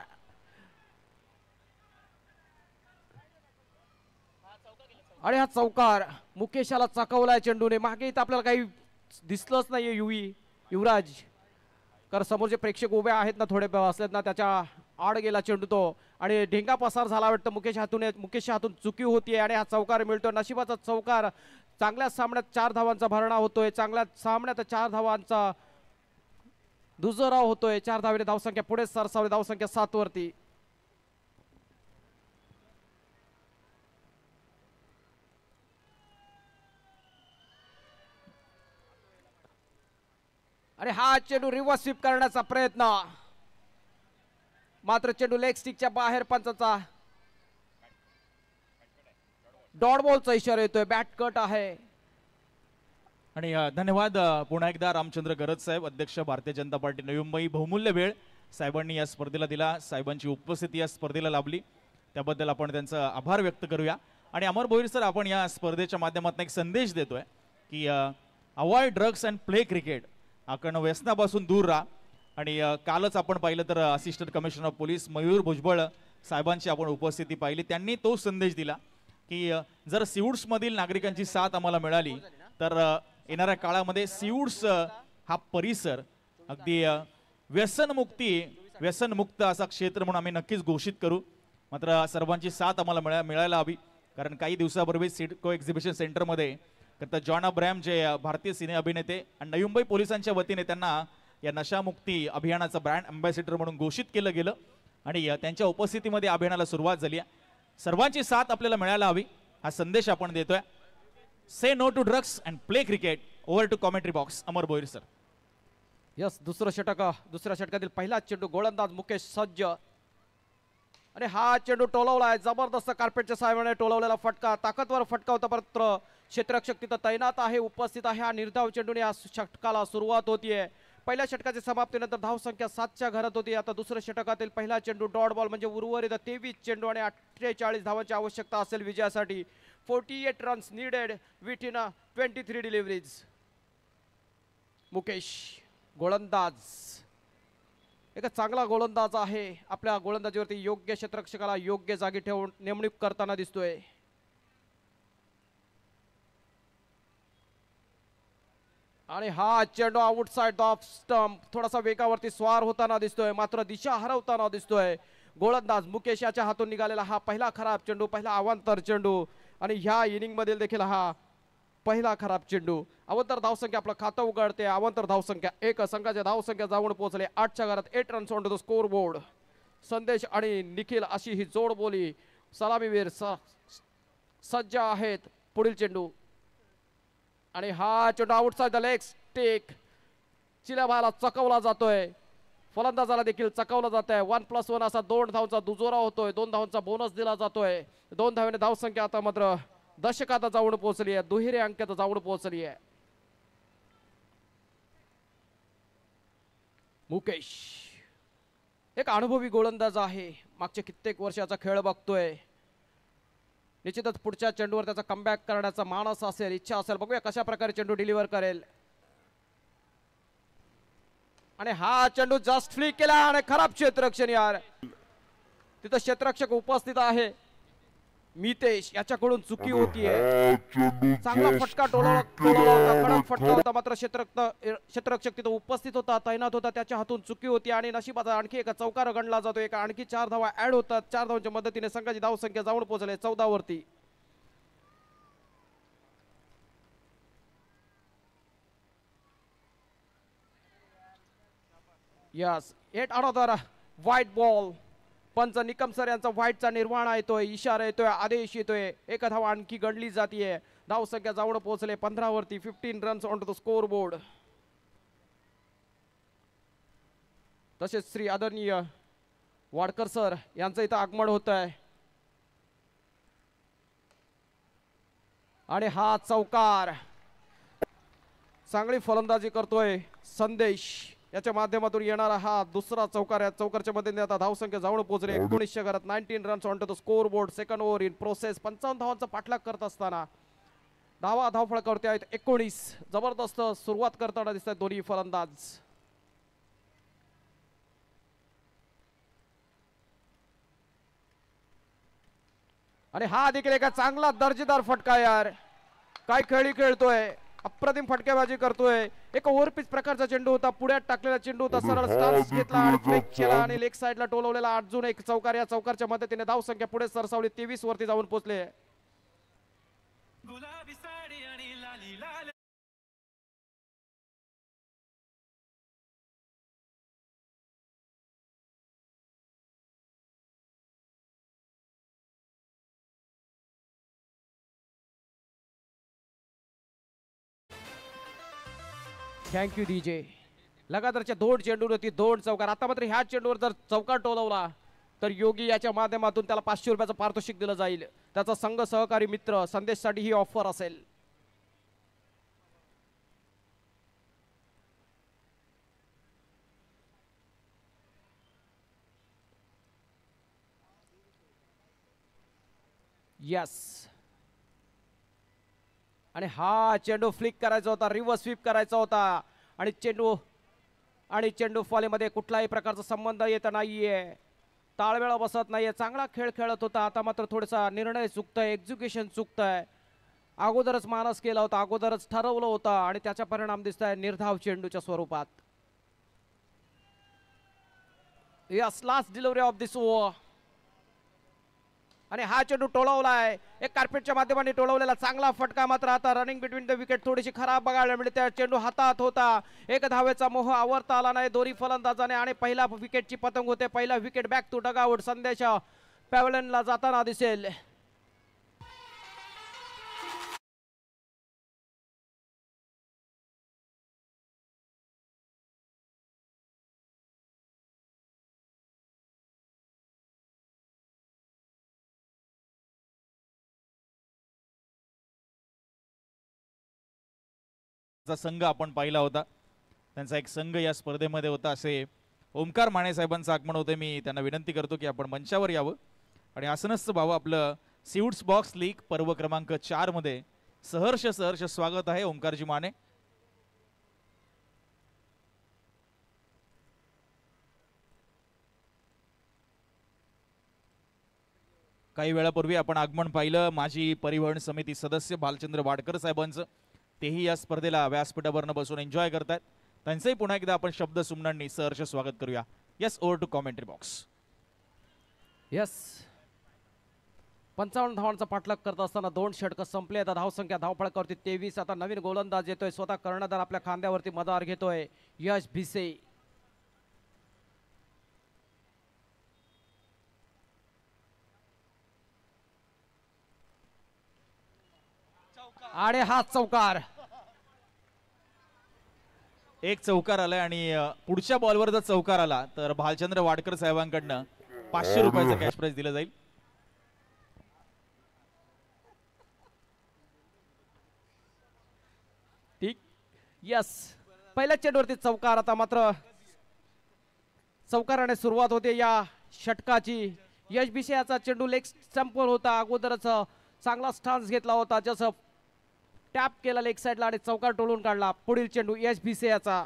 आणि हा चौकार मुकेशाला चकवलाय चेंडूने. मागे इथं आपल्याला काही दिसलंच नाहीये युवराज, कारण समोरचे प्रेक्षक उभे आहेत ना, थोडे असलेत ना, त्याच्या आड गेला चेंडू तो आणि ढेंगा पसार झाला वाटतं. मुकेश हातून चुकी होतीये आणि हा चौकार मिळतो. नशिबाचा चौकार. चांगल्या सामन्यात 4 धावांचा भरणा होतोय. चांगल्या सामन्यात 4 धावांचा दुजोराव होतोय. 4 धावेने धावसंख्या पुढे सरसावली. धावसंख्या 7 वरती. आणि हा चेंडू रिव्हर्स स्वीप करण्याचा प्रयत्न, मात्र चेंडू लेग स्टिकच्या बाहेर. पंचाचा डॉट बॉलचा इशारा येतोय. बॅट कट आहे. आणि धन्यवाद पुन्हा एकदा रामचंद्र गरज साहेब, अध्यक्ष भारतीय जनता पार्टी नवी मुंबई. बहुमूल्य वेळ साहेबांनी या स्पर्धेला दिला. साहेबांची उपस्थिती या स्पर्धेला लाभली, त्याबद्दल आपण त्यांचा आभार व्यक्त करूया. आणि अमर भोईर सर, आपण या स्पर्धेच्या माध्यमातून एक संदेश देतोय की avoid drugs and play cricket. आपण व्यसनापासून दूर राहा. आणि कालच आपण पाहिलं तर assistant commissioner of police Mayur Bhujbal साहेबांची आपण उपस्थिती पाहिली. त्यांनी तो संदेश दिला की जर सीवूड्समधील नागरिकांची साथ आम्हाला मिळाली तर येणाऱ्या काळामध्ये सीवूड्स हा परिसर अगदी व्यसनमुक्त असा क्षेत्र म्हणून आम्ही नक्कीच घोषित करू. मात्र सर्वांची साथ आम्हाला मिळायला हवी. कारण काही दिवसापूर्वी सिडको एक्झिबिशन सेंटरमध्ये तर जॉन अब्राहम जे भारतीय सिने अभिनेते आणि नवी मुंबई पोलिसांच्या वतीने त्यांना या नशामुक्ती अभियानाचा ब्रँड अँबॅसिडर म्हणून घोषित केलं गेलं आणि त्यांच्या उपस्थितीमध्ये अभियानाला सुरुवात झाली आहे. सर्वांची साथ आपल्याला मिळायला हवी हा संदेश आपण देतोय. Say no to drugs and play cricket. Over to commentary box Amar Bhoir sir. Yes, दुसरं षटक, दुसऱ्या षटकातील पहिला चेंडू गोलंदाज मुकेश सज्ज आणि हा चेंडू टोलवलाय. जबरदस्त कार्पेटच्या सहाय्याने टोलवलेला फटका, ताकदवर फटका होता, परंतु क्षेत्ररक्षक तिथं तैनात आहे, उपस्थित आहे. हा निर्धाव चेंडूने या षटकाला सुरुवात होतीये. पहिल्या षटकाच्या समाप्तीनंतर धावसंख्या 7च्या घरात होती. आता दुसऱ्या षटकातील पहिला चेंडू डॉट बॉल म्हणजे उर्वरित 23 चेंडू आणि 48 धावांची आवश्यकता असेल विजयासाठी. 48 runs needed with in 23 deliveries. Mukesh गोलंदाज, एक चांगला गोलंदाज आहे. आपल्या गोलंदाजीवरती योग्य क्षेत्ररक्षकाला योग्य जागी ठेवून नेमणूक करताना दिसतोय. आणि हा चेंडू आउटसाइड ऑफ स्टंप थोडासा वेगावरती स्वार होताना दिसतोय, मात्र दिशा हरवताना दिसतोय. गोलंदाज मुकेश याच्या हातून निघालेला हा पहिला खराब चेंडू, पहिला अवांतर चेंडू आणि ह्या इनिंग मधील देखील हा पहिला खराब चेंडू. अवांतर धावसंख्या आपलं खातं उघडते. अवांतर धावसंख्या 1. संघाच्या धावसंख्या जाऊन पोहोचले 8च्या घरात. 8 runs on to the score board. Sandesh आणि निखिल अशी ही जोडबोली. सलामीवीर सज्ज आहेत. पुढील चेंडू आणि हा चेंडू आउटसाइड द लेग स्टिक. चिलाभाला चकवला जातोय, फलंदाजाला देखील चकवला जात आहे. 1+1 असा 2 धावांचा दुजोरा होतोय. 2 धावांचा बोनस दिला जातोय. 2 धावांनी धावसंख्या आता मात्र दशकात जाऊन पोहोचली आहे, दुहेरी अंकात जाऊन पोहोचली आहे. मुकेश एक अनुभवी गोलंदाज आहे, मागच्या कित्येक वर्षाचा खेळ बघतोय. निश्चितच पुढच्या चेंडूवर त्याचा कमबॅक करण्याचा मानस असेल, इच्छा असेल. बघूया कशा प्रकारे चेंडू डिलिव्हर करेल. आणि हा चेंडू जस्ट फ्लिक केला आणि खराब क्षेत्ररक्षण. यार तिथं क्षेत्ररक्षक उपस्थित आहे. मितेश याच्याकडून चुकी होतीये. चांगला फटका टोलवला होता, कडक फटका होता, मात्र क्षेत्ररक्षक तिथं उपस्थित होता, तैनात होता, त्याच्या हातून चुकी होती. आणि नशिबाचा आणखी एका चौकार गणला जातो. एका आणखी 4 धावा ऍड होतात. 4 धावांच्या मदतीने संघाची धावसंख्या जाऊन पोहोचले 14 वरती. Yes, at another white ball. पंच निकम सर यांचा व्हाईटचा निर्वाणा येतोय, इशारा येतोय, आदेश येतोय. एक धाव आणखी गणली जातीये. धावसंख्या जाऊन पोहोचले 15 वरती. 15 runs on to the score board. तसेच श्री आदरणीय वाडकर सर यांचं इथं आगमन होत आहे. आणि हा चौकार, चांगली फलंदाजी करतोय संदेश. याच्या माध्यमातून येणारा हा दुसरा चौकार. या चौकारच्या मदतीने आता धावसंख्या जाऊन पोहोचले 19च्या घरात. 19 runs on to the score board. Second over in process. 55 धावांचा पाठलाग करत असताना धावफळ करते आहेत 19. जबरदस्त सुरुवात करताना दिसत आहेत दोन्ही फलंदाज. आणि हा देखील एका चांगला दर्जेदार फटका. यार काय खेळी खेळतोय, अप्रतिम फटकेबाजी करतोय. एक ओव्हरपिच प्रकारचा चेंडू होता, पुढ्यात टाकलेला चेंडू होता, सरळ स्टान्स घेतला आणि फ्लिक केला आणि लेग साइडला टोलवलेला अजून एक चौकार. या चौकारच्या मदतीने धावसंख्या पुढे सरसावली 23 वरती जाऊन पोहोचले. Thank you DJ. लगातारच्या 2 चेंडूवरती 2 चौकार. आता मात्र ह्या चेंडूवर जर चौकार टोलवला तर योगी याच्या माध्यमातून त्याला 500 रुपयाचं पारितोषिक दिलं जाईल. त्याचा संघ सहकारी मित्र संदेशसाठी ही ऑफर असेल. यस, आणि हा चेंडू फ्लिक करायचा होता, रिव्हर्स स्वीप करायचा होता. आणि चेंडू फॉलीमध्ये कुठलाही प्रकारचा संबंध येत नाहीये, ताळमेळ बसत नाहीये. चांगला खेळ खेळत होता, आता मात्र थोडासा निर्णय चुकतोय, एक्झिक्युशन चुकतंय. अगोदरच मानस केला होता, अगोदरच ठरवलं होतं आणि त्याचा परिणाम दिसतोय निर्धाव चेंडूच्या स्वरूपात. Yes, last delivery of this over. आणि हा चेंडू टोळवलाय. एक कार्पेटच्या माध्यमाने टोळवलेला चांगला फटका, मात्र आता रनिंग बिटवीन द विकेट थोडीशी खराब बघायला मिळते. चेंडू हातात होता, एक धावेचा मोह आवरता आला नाही दोरी फलंदाजाने आणि पहिला विकेटची पतंग होते. पहिला विकेट बॅक टू डगआउट संदेश पॅव्हलियनला जाताना दिसेल. संघ आपण पाहिला होता, त्यांचा एक संघ या स्पर्धेमध्ये होता असे ओमकार माने साहेबांचं आगमन होते. मी त्यांना विनंती करतो की आपण मंचावर यावं आणि आसनस्थ व्हावं. आपलं सीड्स बॉक्स लीग पर्व क्रमांक 4 मध्ये सहर्ष स्वागत आहे ओमकारजी माने. काही वेळापूर्वी आपण आगमन पाहिलं माजी परिवहन समिती सदस्य भालचंद्र वाडकर साहेबांचं. तेही या स्पर्धेला व्यासपीठावरनं बसून एन्जॉय करतात. त्यांचंही पुन्हा एकदा आपण शब्द सुमनांनी सहर्ष स्वागत करूया. Yes, over to commentary box. Yes, 55 धावांचा पाठलाग करत असताना 2 षटकं संपले. आता धावसंख्या धावफळकावरती 23. आता नवीन गोलंदाज येतोय, स्वतः कर्णधार आपल्या खांद्यावरती मदार घेतोय, यश भिसे. आणि हा चौकार, एक चौकार आलाय आणि पुढच्या बॉलवर जर चौकार आला तर भालचंद्र वाडकर साहेबांकडनं 500 रुपयाचं कॅश प्राइज दिलं जाईल. ठीक, यस, पहिल्या चेंडूवरती चौकार. आता मात्र चौकाराने सुरुवात होते या षटकाची. यश भिसे याचा चेंडू लेग स्टंपवर होता, अगोदरच चांगला स्टान्स घेतला होता, जसं टॅप केला लेग साइडला आणि चौकार टोळून काढला. पुढील चेंडू यश भिसे याचा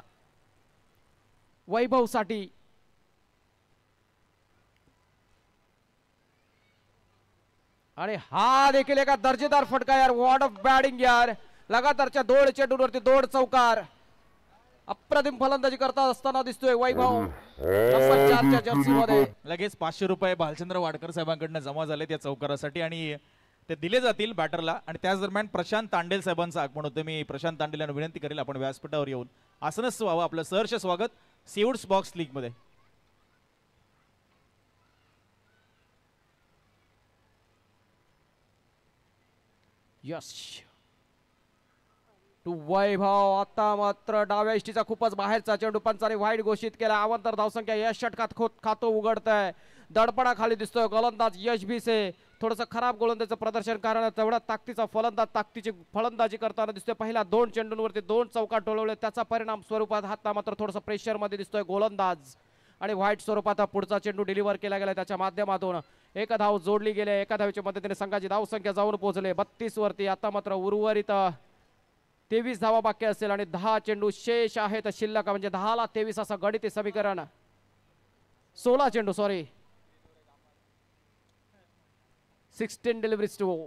वैभव साठी. आणि हा देखील एका दर्जेदार फटका यार, वॉर्ड ऑफ बॅटिंग यार. लगातारच्या 2 चेंडूंवरती 2 चौकार. अप्रतिम फलंदाजी करता असताना दिसतोय वैभव नंबर 4च्या जर्सी मध्ये. लगेच 500 रुपये भालचंद्र वाडकर साहेबांकडनं जमा झाले त्या चौकारासाठी आणि ते दिले जातील बॅटरला. आणि त्याच दरम्यान प्रशांत तांडेल साहेबांचं आगमन होतं. मी प्रशांत तांडेल यांना विनंती करेल आपण व्यासपीठावर येऊन आसनस्थ व्हावं. आपलं सहर्ष स्वागत सीड्स बॉक्स लीग मध्ये. यश टू वैभव. आता मात्र डाव्या इष्टीचा खूपच बाहेरचा चेंडू पंचाने वाईट घोषित केला. अवांतर धावसंख्या या षटकात खातो उघडतंय. दडपणाखाली दिसतोय गोलंदाज यश भिसे. थोडंसं खराब गोलंदाजीचं प्रदर्शन, कारण तेवढा ताकदीचा फलंदाज ताकदीची फलंदाजी करताना दिसतोय. पहिल्या 2 चेंडूंवरती 2 चौकार टोळवले, त्याचा परिणाम स्वरूपात हाता मात्र थोडंसं प्रेशर मध्ये दिसतोय गोलंदाज. आणि व्हाईट स्वरूपात पुढचा चेंडू डिलिव्हर केला गेला, त्याच्या माध्यमातून एक धाव जोडली गेली. एका धावेच्या मदतीने संघाची धावसंख्या जाऊन पोहोचले 32 वरती. आता मात्र उर्वरित 23 धावा बाकी असेल आणि 10 चेंडू शेष आहेत शिल्लक, म्हणजे 10 ला 23 असं गणिती समीकरण. 16 चेंडू, सॉरी, 16 डिलिव्हरीज टू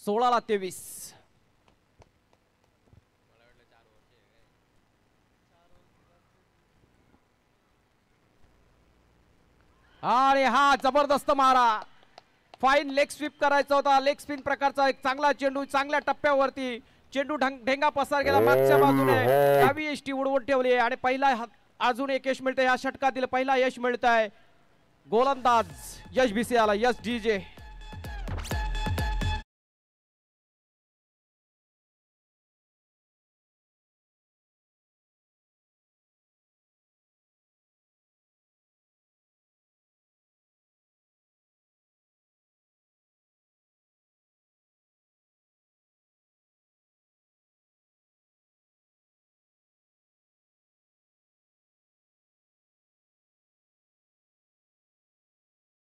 16 ला 23. आणि हा जबरदस्त मारा, फाईन लेग स्वीप करायचा होता. लेग स्पिन प्रकारचा एक चांगला चेंडू, चांगल्या टप्प्यावरती चेंडू ढेंगा पसार गेला मागच्या बाजूने. डावी यष्टी उडवून ठेवली आणि पहिला अजून एक यश मिळतंय या षटकातील. पहिला यश मिळतंय गोलंदाज यश भिसे आला, यश डीजे.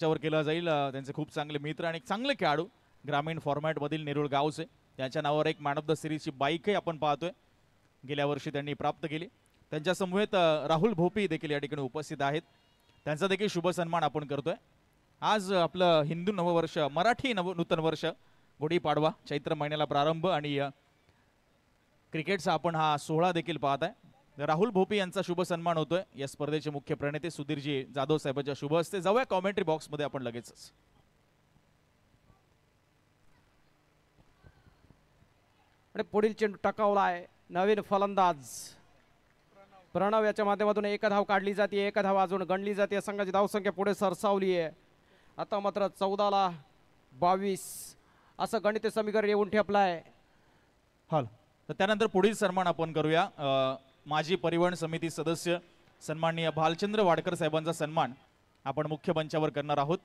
त्याच्यावर केला जाईल. त्यांचे खूप चांगले मित्र आणि चांगले खेळाडू ग्रामीण फॉर्मॅट मधील नेरुळ गावचे, त्यांच्या नावावर एक मॅन ऑफ द सिरीजची बाईकही आपण पाहतोय, गेल्या वर्षी त्यांनी प्राप्त केली. त्यांच्या समवेत राहुल भोपी देखील या ठिकाणी उपस्थित आहेत, त्यांचा देखील शुभ सन्मान आपण करतोय. आज आपलं हिंदू नववर्ष, मराठी नूतन वर्ष, गुढीपाडवा, चैत्र महिन्याला प्रारंभ आणि क्रिकेटचा आपण हा सोहळा देखील पाहत आहे. राहुल भोपी यांचा शुभ सन्मान होतोय या स्पर्धेचे मुख्य प्रणेते सुधीरजी जाधव साहेबांच्या शुभ हस्ते. जाऊया कॉमेंट्री बॉक्स मध्ये आपण लगेचच. आणि पुढील चेंडू टकावलाय. नवीन फलंदाज प्रणव याच्या माध्यमातून एक धाव काढली जाते. एक धाव अजून गणली जाते. संघाची धावसंख्या पुढे सरसावली आहे. आता मात्र 14-22 असं गणित समीकरण येऊन ठेपलाय. हल तर त्यानंतर पुढील सन्मान आपण करूया. माजी परिवहन समिती सदस्य सन्माननीय भालचंद्र वाडकर साहेबांचा सन्मान आपण मुख्य मंचावर करणार आहोत.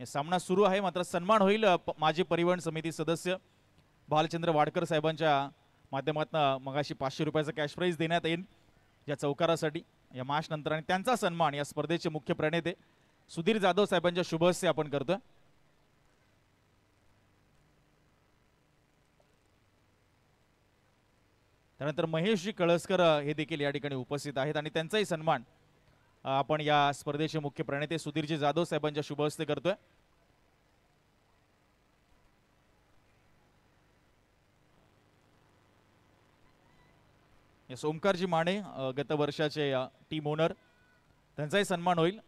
हे सामना सुरू आहे मात्र सन्मान होईल माजी परिवहन समिती सदस्य भालचंद्र वाडकर साहेबांच्या माध्यमातून. मगाशी 500 रुपयाचा कॅश प्राईज देण्यात येईल या चौकारासाठी या मॅच नंतर. आणि त्यांचा सन्मान या स्पर्धेचे मुख्य प्रणेते सुधीर जाधव साहेबांच्या शुभ हस्ते आपण करतोय. त्यानंतर महेशजी कळसकर हे देखील या ठिकाणी उपस्थित आहेत आणि त्यांचाही सन्मान आपण या स्पर्धेचे मुख्य प्रणेते सुधीरजी जाधव साहेबांच्या शुभ हस्ते करतोय. ओमकारजी माने गत वर्षाचे टीम ओनर त्यांचाही सन्मान होईल.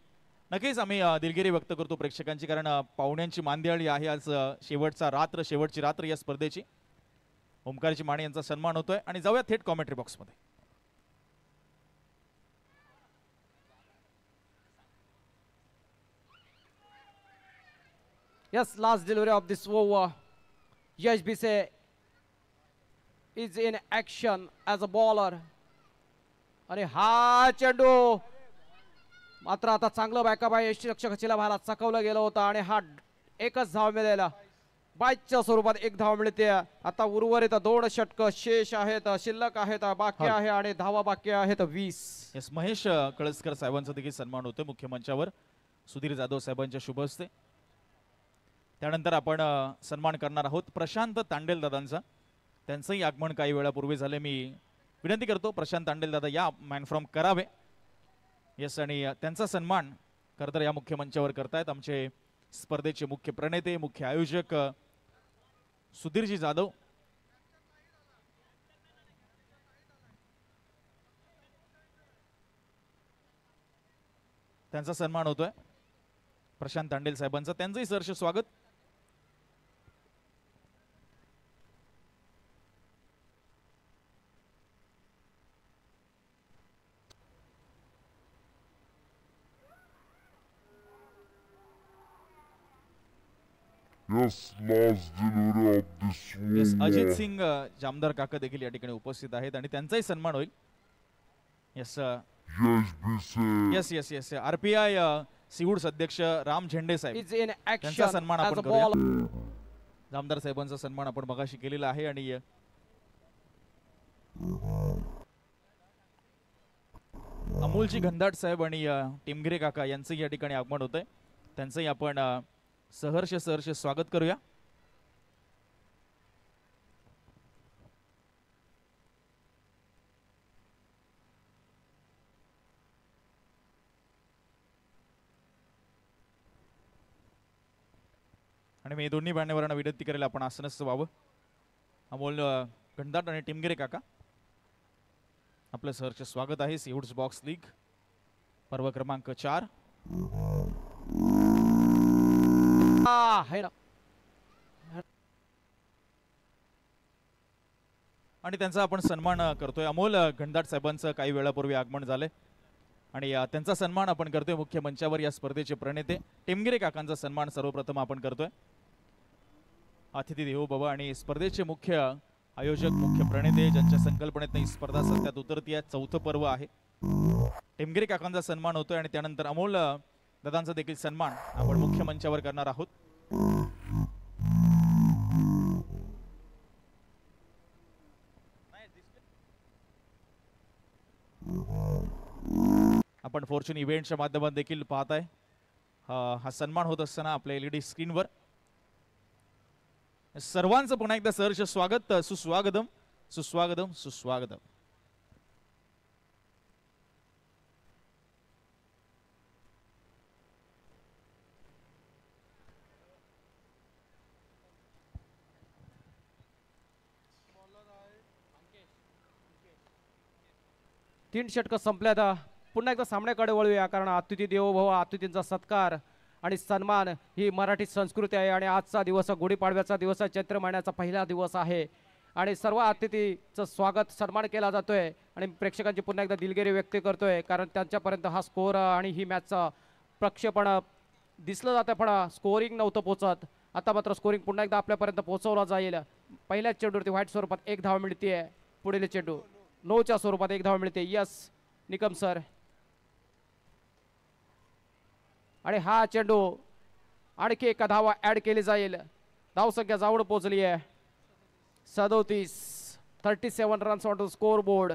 नक्कीच आम्ही दिलगिरी व्यक्त करतो प्रेक्षकांची कारण पाहुण्यांची मांदियाळी आहे आज. शेवटची रात्र या स्पर्धेची. ओमकारजी माने यांचा सन्मान होतोय आणि जाऊया थेट कॉमेंट्री बॉक्स मध्ये. Yes, last delivery of this over. Yash Bise is in action as a bowler. आणि हा चेंडू मात्र आता चांगलं बॅकअप आहे. यष्टीरक्षकाला भाला चकवलं गेलं होतं आणि हा एकच धाव मिळाला. बायच्या स्वरूपात एक धाव मिळते. आता उर्वरित 2 षटक शेष आहेत, शिल्लक आहेत, बाकी आहे आणि धावा बाकी आहेत 20. यस, महेश कळसकर साहेबांचा देखील सन्मान होतोय मुख्य मंचावर सुधीर जाधव साहेबांच्या शुभ हस्ते. त्यानंतर आपण सन्मान करणार आहोत प्रशांत तांडेल दादांचा. त्यांचंही आगमन काही वेळापूर्वी झाले. मी विनंती करतो प्रशांत तांडेल दादा या मॅन फ्रॉम करावे. यस, आणि त्यांचा सन्मान खरं या मुख्य मंचावर करतायत आमचे स्पर्धेचे मुख्य प्रणेते मुख्य आयोजक सुधीरजी जाधव. त्यांचा सन्मान होतोय प्रशांत तांडेल साहेबांचा. त्यांचंही सहर्ष स्वागत. Yes, last delivery of this yes, over. Ajit Singh Jamdar काका देखील या ठिकाणी उपस्थित आहेत आणि त्यांचाही सन्मान होईल. Yes Yash Bise. Yes yes yes RPI Seawoods अध्यक्ष राम झेंडे साहेब Is in त्यांचा action सन्मान as आपण a करूया. bowler. जामदार साहेबांचा सन्मान आपण मगाशी केलेला आहे आणि अमोलजी घनदाट साहेब आणि टिमगिरे काका यांचं या ठिकाणी आगमन होतंय. त्यांचंही आपण सहर्ष स्वागत करूया. आणि मी दोन्ही मान्यवरांना विनंती करेल आपण आसनस्थ व्हावं. अमोल घनदाट आणि टिमगिरे काका आपलं सहर्ष स्वागत आहे. सीवूड्स बॉक्स लीग पर्व क्रमांक 4. आहे ना. आणि त्यांचा आपण सन्मान करतोय. अमोल घनदाट साहेबांचं काही वेळापूर्वी आगमन झालंय आणि त्यांचा सन्मान आपण करतोय मुख्य मंचावर. या स्पर्धेचे प्रणेते टिमगिरे काकांचा सन्मान सर्वप्रथम आपण करतोय. अतिथी देवो भव आणि स्पर्धेचे मुख्य आयोजक मुख्य प्रणेते ज्यांच्या संकल्पनेत ही स्पर्धा सत्यात उतरतीये. 4थं पर्व आहे. टिमगिरे काकांचा सन्मान होतोय आणि त्यानंतर अमोल दादांचा देखील सन्मान आपण मुख्य मंचावर करणार आहोत. आपण फॉर्च्यून इव्हेंटच्या माध्यमातून देखील पाहताय हा सन्मान होत असताना आपल्या LED स्क्रीनवर. सर्वांचं पुन्हा एकदा सहर्ष स्वागत. सुस्वागतम सुस्वागतम सुस्वागतम. 3 षटकं संपल्यात. पुन्हा एकदा सामन्याकडे वळूया, कारण अतिथी देवो भव, अतिथींचा सत्कार आणि सन्मान ही मराठी संस्कृती आहे. आणि आजचा दिवस गुढीपाडव्याचा दिवस आहे, चैत्र महिन्याचा पहिला दिवस आहे आणि सर्व अतिथीचं स्वागत सन्मान केला जातोय आणि प्रेक्षकांची पुन्हा एकदा दिलगिरी व्यक्त करतोय, कारण त्यांच्यापर्यंत हा स्कोअर आणि ही मॅचचा प्रक्षेपण दिसलं जातं पण स्कोरिंग नव्हतं पोचत. आता मात्र स्कोरिंग पुन्हा एकदा आपल्यापर्यंत पोहोचवला जाईल. पहिल्याच चेंडूवरती व्हाईट स्वरूपात 1 धाव मिळते. पुढील चेंडू नोच्या स्वरूपात 1 धाव मिळते. Yes Nikam sir. आणि हा चेंडू आणखी 1 धावा ऍड केली जाईल. धावसंख्या जवळ पोहोचली आहे 37 runs on to score board.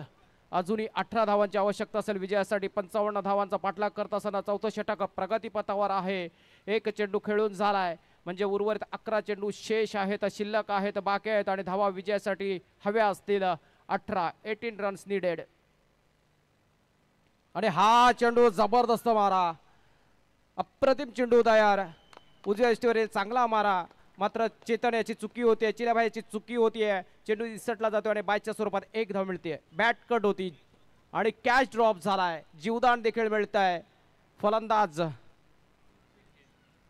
अजूनही 18 धावांची आवश्यकता असेल विजयासाठी. 55 धावांचा पाठलाग करत असताना चौथं षटक प्रगतीपथावर आहे. 1 चेंडू खेळून झालाय, म्हणजे उर्वरित 11 चेंडू शेष आहेत, शिल्लक आहेत, बाकी आहेत आणि धावा विजयासाठी हव्या असतील 18 रन्स नीडेड. आणि हा चेंडू जबरदस्त मारा, अप्रतिम चेंडू तयार. उजव्या यष्टीवरील चांगला मारा, मात्र चेतन याची चुकी होते, चिलाभाई याची चुकी होतीये. चेंडू इसटला जातो आणि बायच्या स्वरूपात 1 धाव मिळते. बॅट कट होती आणि कॅच ड्रॉप झालाय. जीवदान देखील मिळत आहे फलंदाज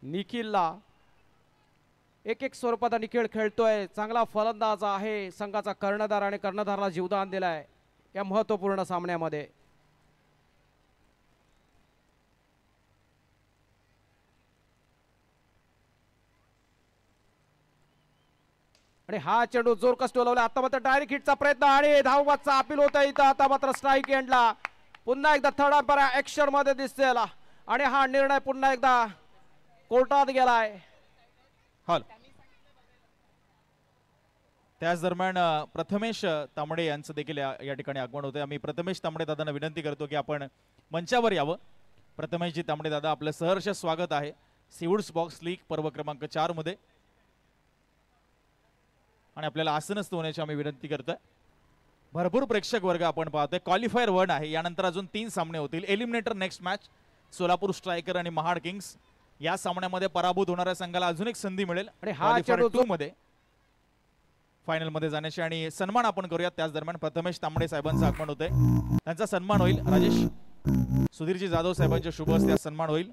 निखिलला. 1-1 स्वरूपात निखिल खेळतोय. चांगला फलंदाज आहे, संघाचा कर्णधार आणि कर्णधारला जीवदान दिलाय या महत्वपूर्ण सामन्यामध्ये. आणि हा चेंडू जोरकस टोलवला. आता मात्र डायरेक्ट हिटचा प्रयत्न आणि धावबादचा अपील होत आहे इथं. आता मात्र स्ट्राईक एंडला पुन्हा एकदा थर्ड अंपायर ऍक्शन मध्ये दिसतील आणि हा निर्णय पुन्हा एकदा कोर्टात गेलाय. हॉल त्याच दरम्यान प्रथमेश तांबडे यांचं देखील या ठिकाणी आगमन होते. आम्ही प्रथमेश तांबडे दादांना विनंती करतो की आपण मंचावर यावं. प्रथमेशजी तांबडे दादा, आपलं सहर्ष स्वागत आहे सीवूड्स बॉक्स लीग पर्व क्रमांक 4 मध्ये. आणि आपल्याला आसनस्थ होण्याची आम्ही विनंती करतोय. भरपूर प्रेक्षक वर्ग आपण पाहतोय. क्वालिफायर 1 आहे, यानंतर अजून 3 सामने होतील. Eliminator next match Solapur striker आणि महाड किंग्स. या सामन्यामध्ये पराभूत होणाऱ्या संघाला अजून एक संधी मिळेल आणि हा चेंडू 2 मध्ये फायनल मध्ये जाण्याची. आणि सन्मान आपण करूयात. त्याच दरम्यान प्रथमेश तांबडे साहेबांचं आगमन होतंय, त्यांचा सन्मान होईल. राजेश सुधीरजी जाधव साहेबांच्या शुभ हस्ते सन्मान होईल.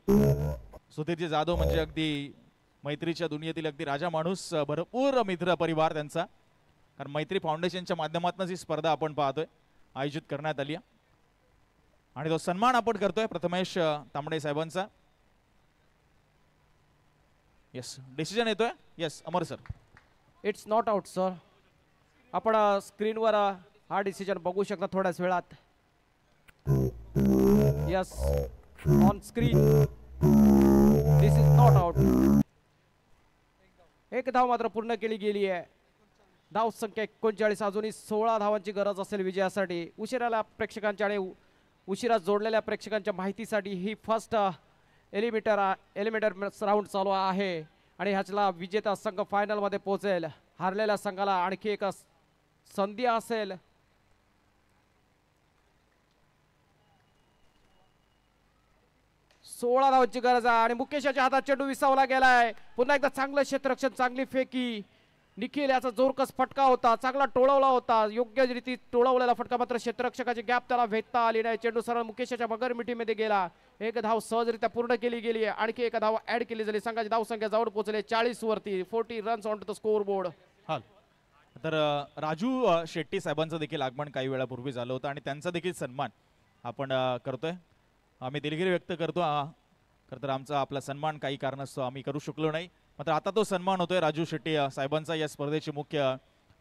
सुधीरजी जाधव म्हणजे अगदी मैत्रीच्या दुनियेतील अगदी राजा माणूस, भरपूर मित्र परिवार त्यांचा. कारण मैत्री फाउंडेशनच्या माध्यमातून ही स्पर्धा आपण पाहतोय आयोजित करण्यात आली आणि तो सन्मान आपण करतोय प्रथमेश तांबडे साहेबांचा. यस डिसिजन येतोय. Yes Amar sir. It's not out sir. आपण स्क्रीनवर हा डिसिजन बघू शकता थोड्याच वेळात. Yes on screen this is not out. 1 धाव मात्र पूर्ण केली गेली आहे. धाव संख्या 39. अजूनही 16 धावांची गरज असेल विजयासाठी. उशिराला प्रेक्षकांच्या आणि उशिरा जोडलेल्या प्रेक्षकांच्या माहितीसाठी ही फर्स्ट एलिमिनेटर राऊंड चालू आहे आणि ह्याचला विजेता संघ फायनल मध्ये पोहोचेल. हारलेल्या संघाला आणखी एक संधी असेल. सोळा धावांची गरज आहे आणि मुकेशाच्या हातात चेंडू विसावला गेलाय. पुन्हा एकदा चांगलं क्षेत्ररक्षण, चांगली फेकी. निखिल याचा जोरकस फटका होता, चांगला टोळवला होता, योग्य रीती टोळवलेला फटका, मात्र क्षेत्ररक्षकाची गॅप त्याला भेटता आली नाही. चेंडू सरळ मुकेशाच्या बगर मिठीमध्ये गेला. 1 धाव सहजरित्या पूर्ण केली गेली आहे. आणखी 1 धाव ऍड केली झाली. संघाची धाव संख्या जवळ पोहोचले 40 वरती. 40 runs on to the score board. तर राजू शेट्टी साहेबांचं देखील आगमन काही वेळापूर्वी झालं होतं आणि त्यांचा देखील सन्मान आपण करतोय. आम्ही दिलगिरी व्यक्त करतो. खरं तर आमचा आपला सन्मान काही कारणास्तव आम्ही करू शकलो नाही, मात्र आता तो सन्मान होतोय राजू शेट्टी साहेबांचा. या स्पर्धेचे मुख्य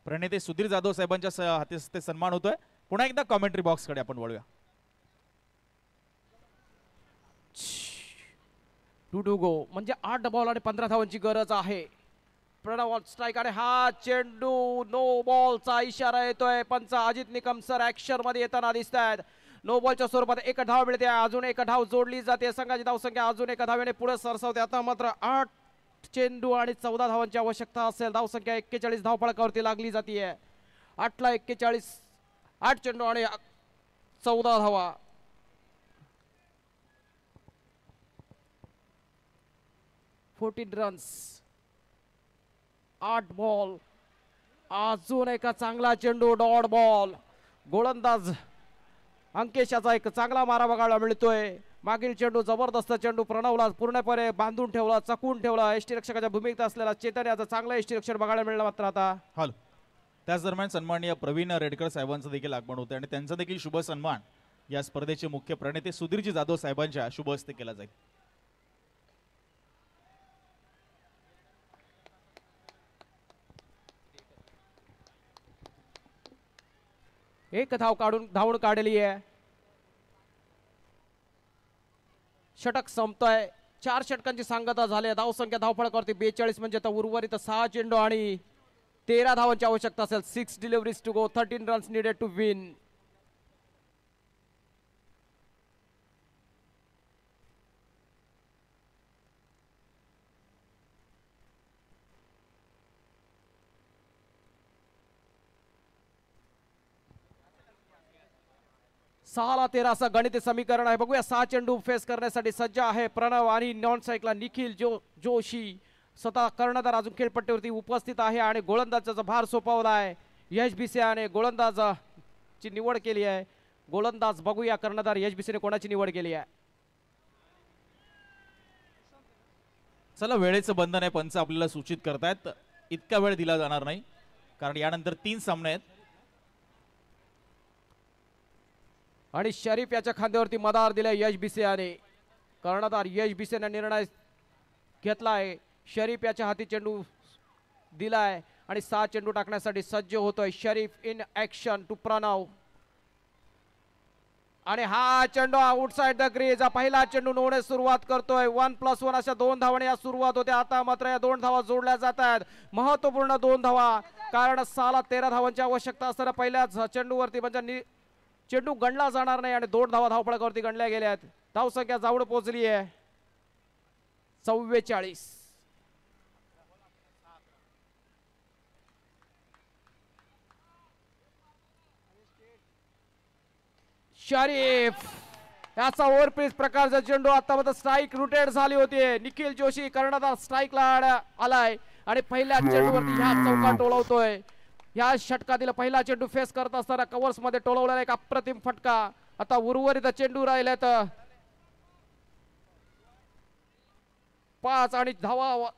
प्रणेते सुधीर जाधव साहेबांच्या हाती सन्मान होतोय. पुन्हा एकदा कॉमेंट्री बॉक्स कडे आपण वळूया. 2 गो म्हणजे 8 बॉल आणि 15 धावांची गरज आहे. प्रणव ऑन स्ट्राईक आणि हा चेंडू नो बॉलचा इशारा येतोय. पंच अजित निकम सर ऍक्शन मध्ये येताना दिसत आहेत. नो बॉलच्या स्वरूपात 1 धाव मिळते. अजून 1 धाव जोडली जाते. संघाची धावसंख्या अजून 1 धावेने पुढे सरसावते. आता मात्र 8 चेंडू आणि 14 धावांची आवश्यकता असेल. धावसंख्या 41 धावफलकावरती लागली जाते. 8ला 41, 8 चेंडू आणि 14 धावा. Runs, 8 ball. अजून 1 चांगला चेंडू, डॉट बॉल. गोलंदाज अंकेशाचा एक चांगला मारा बघायला मिळतोय. मागील चेंडू जबरदस्त चेंडू प्रणवला पूर्णपणे बांधून ठेवला, चकून ठेवला. यष्टीरक्षकाच्या भूमिकेत असलेला चेतन याचा चांगला यष्टीरक्षण बघायला मिळालं. मात्र आता हॅलो, त्याच दरम्यान सन्माननीय प्रवीण रेडकर साहेबांचं देखील आगमन होते आणि त्यांचा देखील शुभ सन्मान या स्पर्धेचे मुख्य प्रणेते सुधीरजी जाधव साहेबांच्या शुभ हस्ते केला जाईल. एक धावून काढली आहे. षटक संपतोय. 4 षटकांची सांगता झाली. धावसंख्या धावफलकावरती 42 म्हणजे आता उर्वरित 6 चेंडू आणि 13 धावांची आवश्यकता असेल. 6 deliveries to go, 13 runs needed to win. सहाला 13 असं गणिती समीकरण आहे. बघूया 6 चेंडू फेस करण्यासाठी सज्ज आहे प्रणव आणि नॉन स्ट्राईकला निखिल जोशी. स्वतः कर्णधार अजून खेळपट्टीवरती उपस्थित आहे आणि गोलंदाजाचा भार सोपवला आहे. यशबीसेने गोलंदाजाची निवड केली आहे. गोलंदाज बघूया कर्णधार यशबीसेने कोणाची निवड केली आहे. चला, वेळेचं बंधन आहे, पंच आपल्याला सूचित करतायत. इतका वेळ दिला जाणार नाही कारण यानंतर 3 सामने आहेत. आणि शरीफ याच्या खांद्यावरती मदार दिले यशबीसेने. कर्णधार यशबीसेने निर्णय घेतलाय. शरीफ याच्या हाती चेंडू दिलाय आणि 6 चेंडू टाकण्यासाठी सज्ज होतोय Sharif. In action to Pranav आणि हा चेंडू आउटसाइड द क्रीज. पहिला चेंडू नोवणे सुरुवात करतोय. 1+1 अशा 2 धावांनी या सुरुवात होते. आता मात्र या 2 धावा जोडल्या जात आहेत. महत्वपूर्ण 2 धावा, कारण 6ला 13 धावांची आवश्यकता असताना पहिल्याच चेंडूवरती म्हणजे चेंडू गणला जाणार नाही आणि 2 धावा धावफलकावरती गणल्या गेल्या आहेत. धावसंख्या जाऊन पोहोचली आहे 44. शरीफ याचा ओव्हरपिच प्रकारचा चेंडू आता स्ट्राईक रुटेड झाली होती. निखिल जोशी कर्णधार स्ट्राईकला आलाय आणि पहिल्या चेंडूवरती ह्या चौका टोलवतोय. या षटकातील पहिला चेंडू फेस करत असताना कव्हर्स मध्ये टोलवलेला एक अप्रतिम फटका. आता उर्वरित चेंडू राहिलेत 5 आणि धावा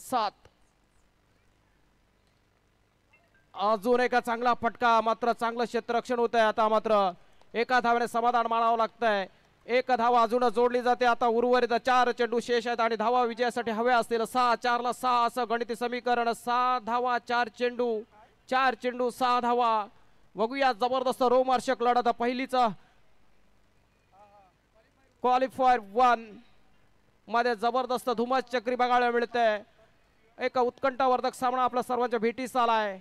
7. अजून एका चांगला फटका, मात्र चांगलं क्षेत्ररक्षण होत आहे. आता मात्र एका धावाने समाधान मानावं लागतंय. 1 धावा अजून जोडली जाते. आता उर्वरित 4 चेंडू शेष आहेत आणि धावा विजयासाठी हव्या असतील. 6-4ला 6 असं गणिती समीकरण. 6 धावा 4 चेंडू, 4 चेंडू 6 धावा. बघूया जबरदस्त रोमहर्षक लढत. पहिलीच क्वालिफायर 1 मध्ये जबरदस्त धुमस चक्री बघायला मिळते. एक उत्कंठावर्धक सामना आपल्या सर्वांच्या भेटीस आलाय.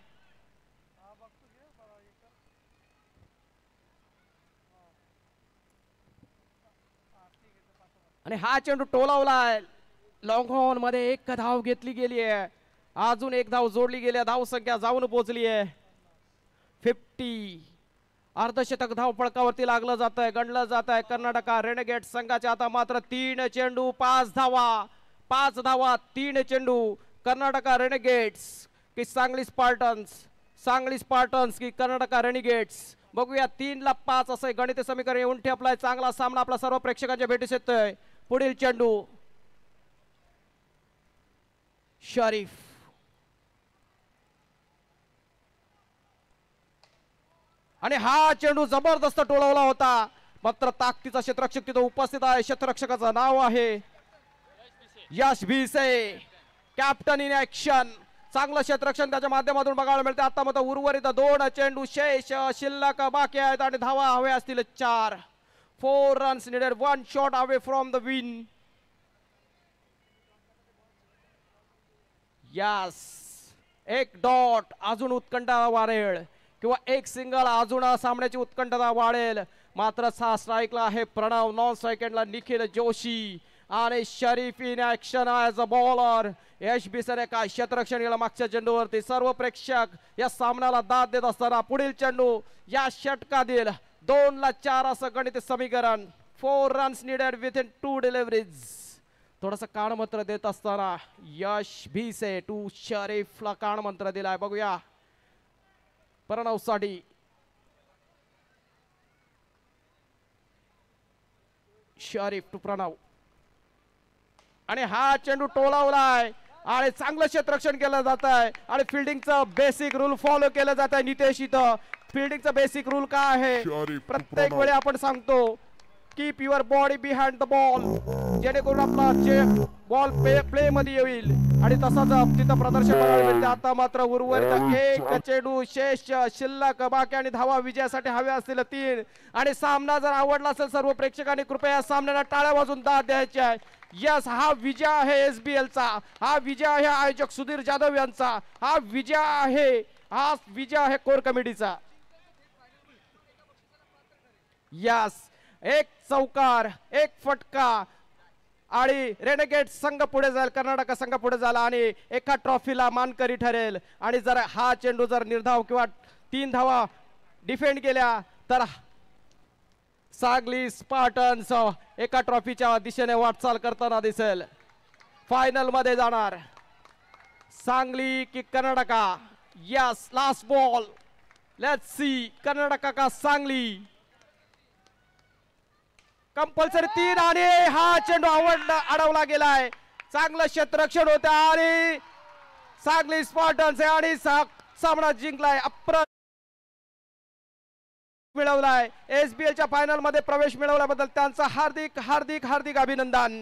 आणि हा चेंडू टोलावलाय. लॉंग ऑन मध्ये 1 धाव घेतली गेली आहे. अजून 1 धाव जोडली गेली आहे. धाव संख्या जाऊन पोहोचली आहे 50. अर्धशतक धाव फळकावरती लागलं जात आहे, गणलं जात आहे कर्नाटका रेनेगेट संघाच्या. आता मात्र 3 चेंडू 5 धावा, 5 धावा 3 चेंडू. कर्नाटका रेनेगेट्स की सांगली स्पार्टन्स की कर्नाटका रेनेगेट्स. बघूया 3ला 5 असं गणित समीकरण येऊन ठेपलाय. चांगला सामना आपला सर्व प्रेक्षकांच्या भेटीस येतोय. पुढील चेंडू शरीफ आणि हा चेंडू जबरदस्त टोलवला होता. मात्र ताकदीचा क्षेत्ररक्षक तिथं उपस्थित आहे. क्षेत्ररक्षकाचं नाव आहे Yash Bhise. Captain in action. चांगलं क्षेत्ररक्षण त्याच्या माध्यमातून बघायला मिळते. आता मात्र उर्वरित 2 चेंडू शेष शिल्लक बाकी आहेत आणि धावा हवे असतील 4. 4 runs needed, 1 shot away from the win. Yes, 1 dot अजून उत्कंठा वाढेल किंवा 1 सिंगल अजून सामन्याची उत्कंठता वाढेल. मात्र 6 स्ट्राईकला आहे प्रणव, नॉन स्ट्राईकला निखिल जोशी आणि Sharif in action as a bowler. Yash Bisre काय क्षेत्ररक्षण केलं मागच्या चेंडूवरती. सर्व प्रेक्षक या सामन्याला दाद देत असताना पुढील चेंडू या षटकातील 2ला 4 असं गणित समीकरण. 4 runs needed with in 2 deliveries. थोडस कानमंत्र देत असताना यश भिसे टू शरीफला कानमंत्र दिलाय. बघूया प्रणव साठी शरीफ टू प्रणव आणि हा चेंडू टोलावलाय आणि चांगलं क्षेत्ररक्षण केलं जात आहे आणि फिल्डिंगचं बेसिक रूल फॉलो केलं जात आहे. नितेश इथं फिल्डिंगचं बेसिक रूल काय आहे प्रत्येक वेळी आपण सांगतो keep your body behind the ball जेणेकरून आपला बॉल प्ले मध्ये येईल आणि तसंच तिथं प्रदर्शन बघायला मिळते. आता मात्र उर्वरित एक चेंडू शेष शिल्लक बाकी आणि धावा विजयासाठी हव्या असतील 3 आणि सामना जर आवडला असेल सर्व प्रेक्षकांनी कृपया या सामन्याला टाळ्या वाजून दाद द्यायची आहे. यस हा विजय आहे SBL चा, हा विजय आहे आयोजक सुधीर जाधव यांचा, हा विजय आहे कोर कमिटीचा. यस एक चौकार एक फटका आणि रेनेगेट संघ पुढे जाईल, कर्नाटक संघ पुढे झाला आणि एका ट्रॉफीला मानकरी ठरेल. आणि जर हा चेंडू जर निर्धाव किंवा 3 धावा डिफेंड केल्या तर सांगली स्पार्टन्स एका ट्रॉफीच्या दिशेने वाटचाल करताना दिसेल. फायनल मध्ये जाणार सांगली की Karnataka. Yes last ball let's see Karnataka का सांगली. कंपल्सरी 3 आणि हा चेंडू अडवला गेलाय. चांगलं क्षेत्ररक्षण होतं आणि सांगली स्पार्टन्स आणि सामना जिंकलाय. मिळवलाय SBL च्या फायनल मध्ये प्रवेश मिळवल्याबद्दल त्यांचा हार्दिक हार्दिक हार्दिक अभिनंदन.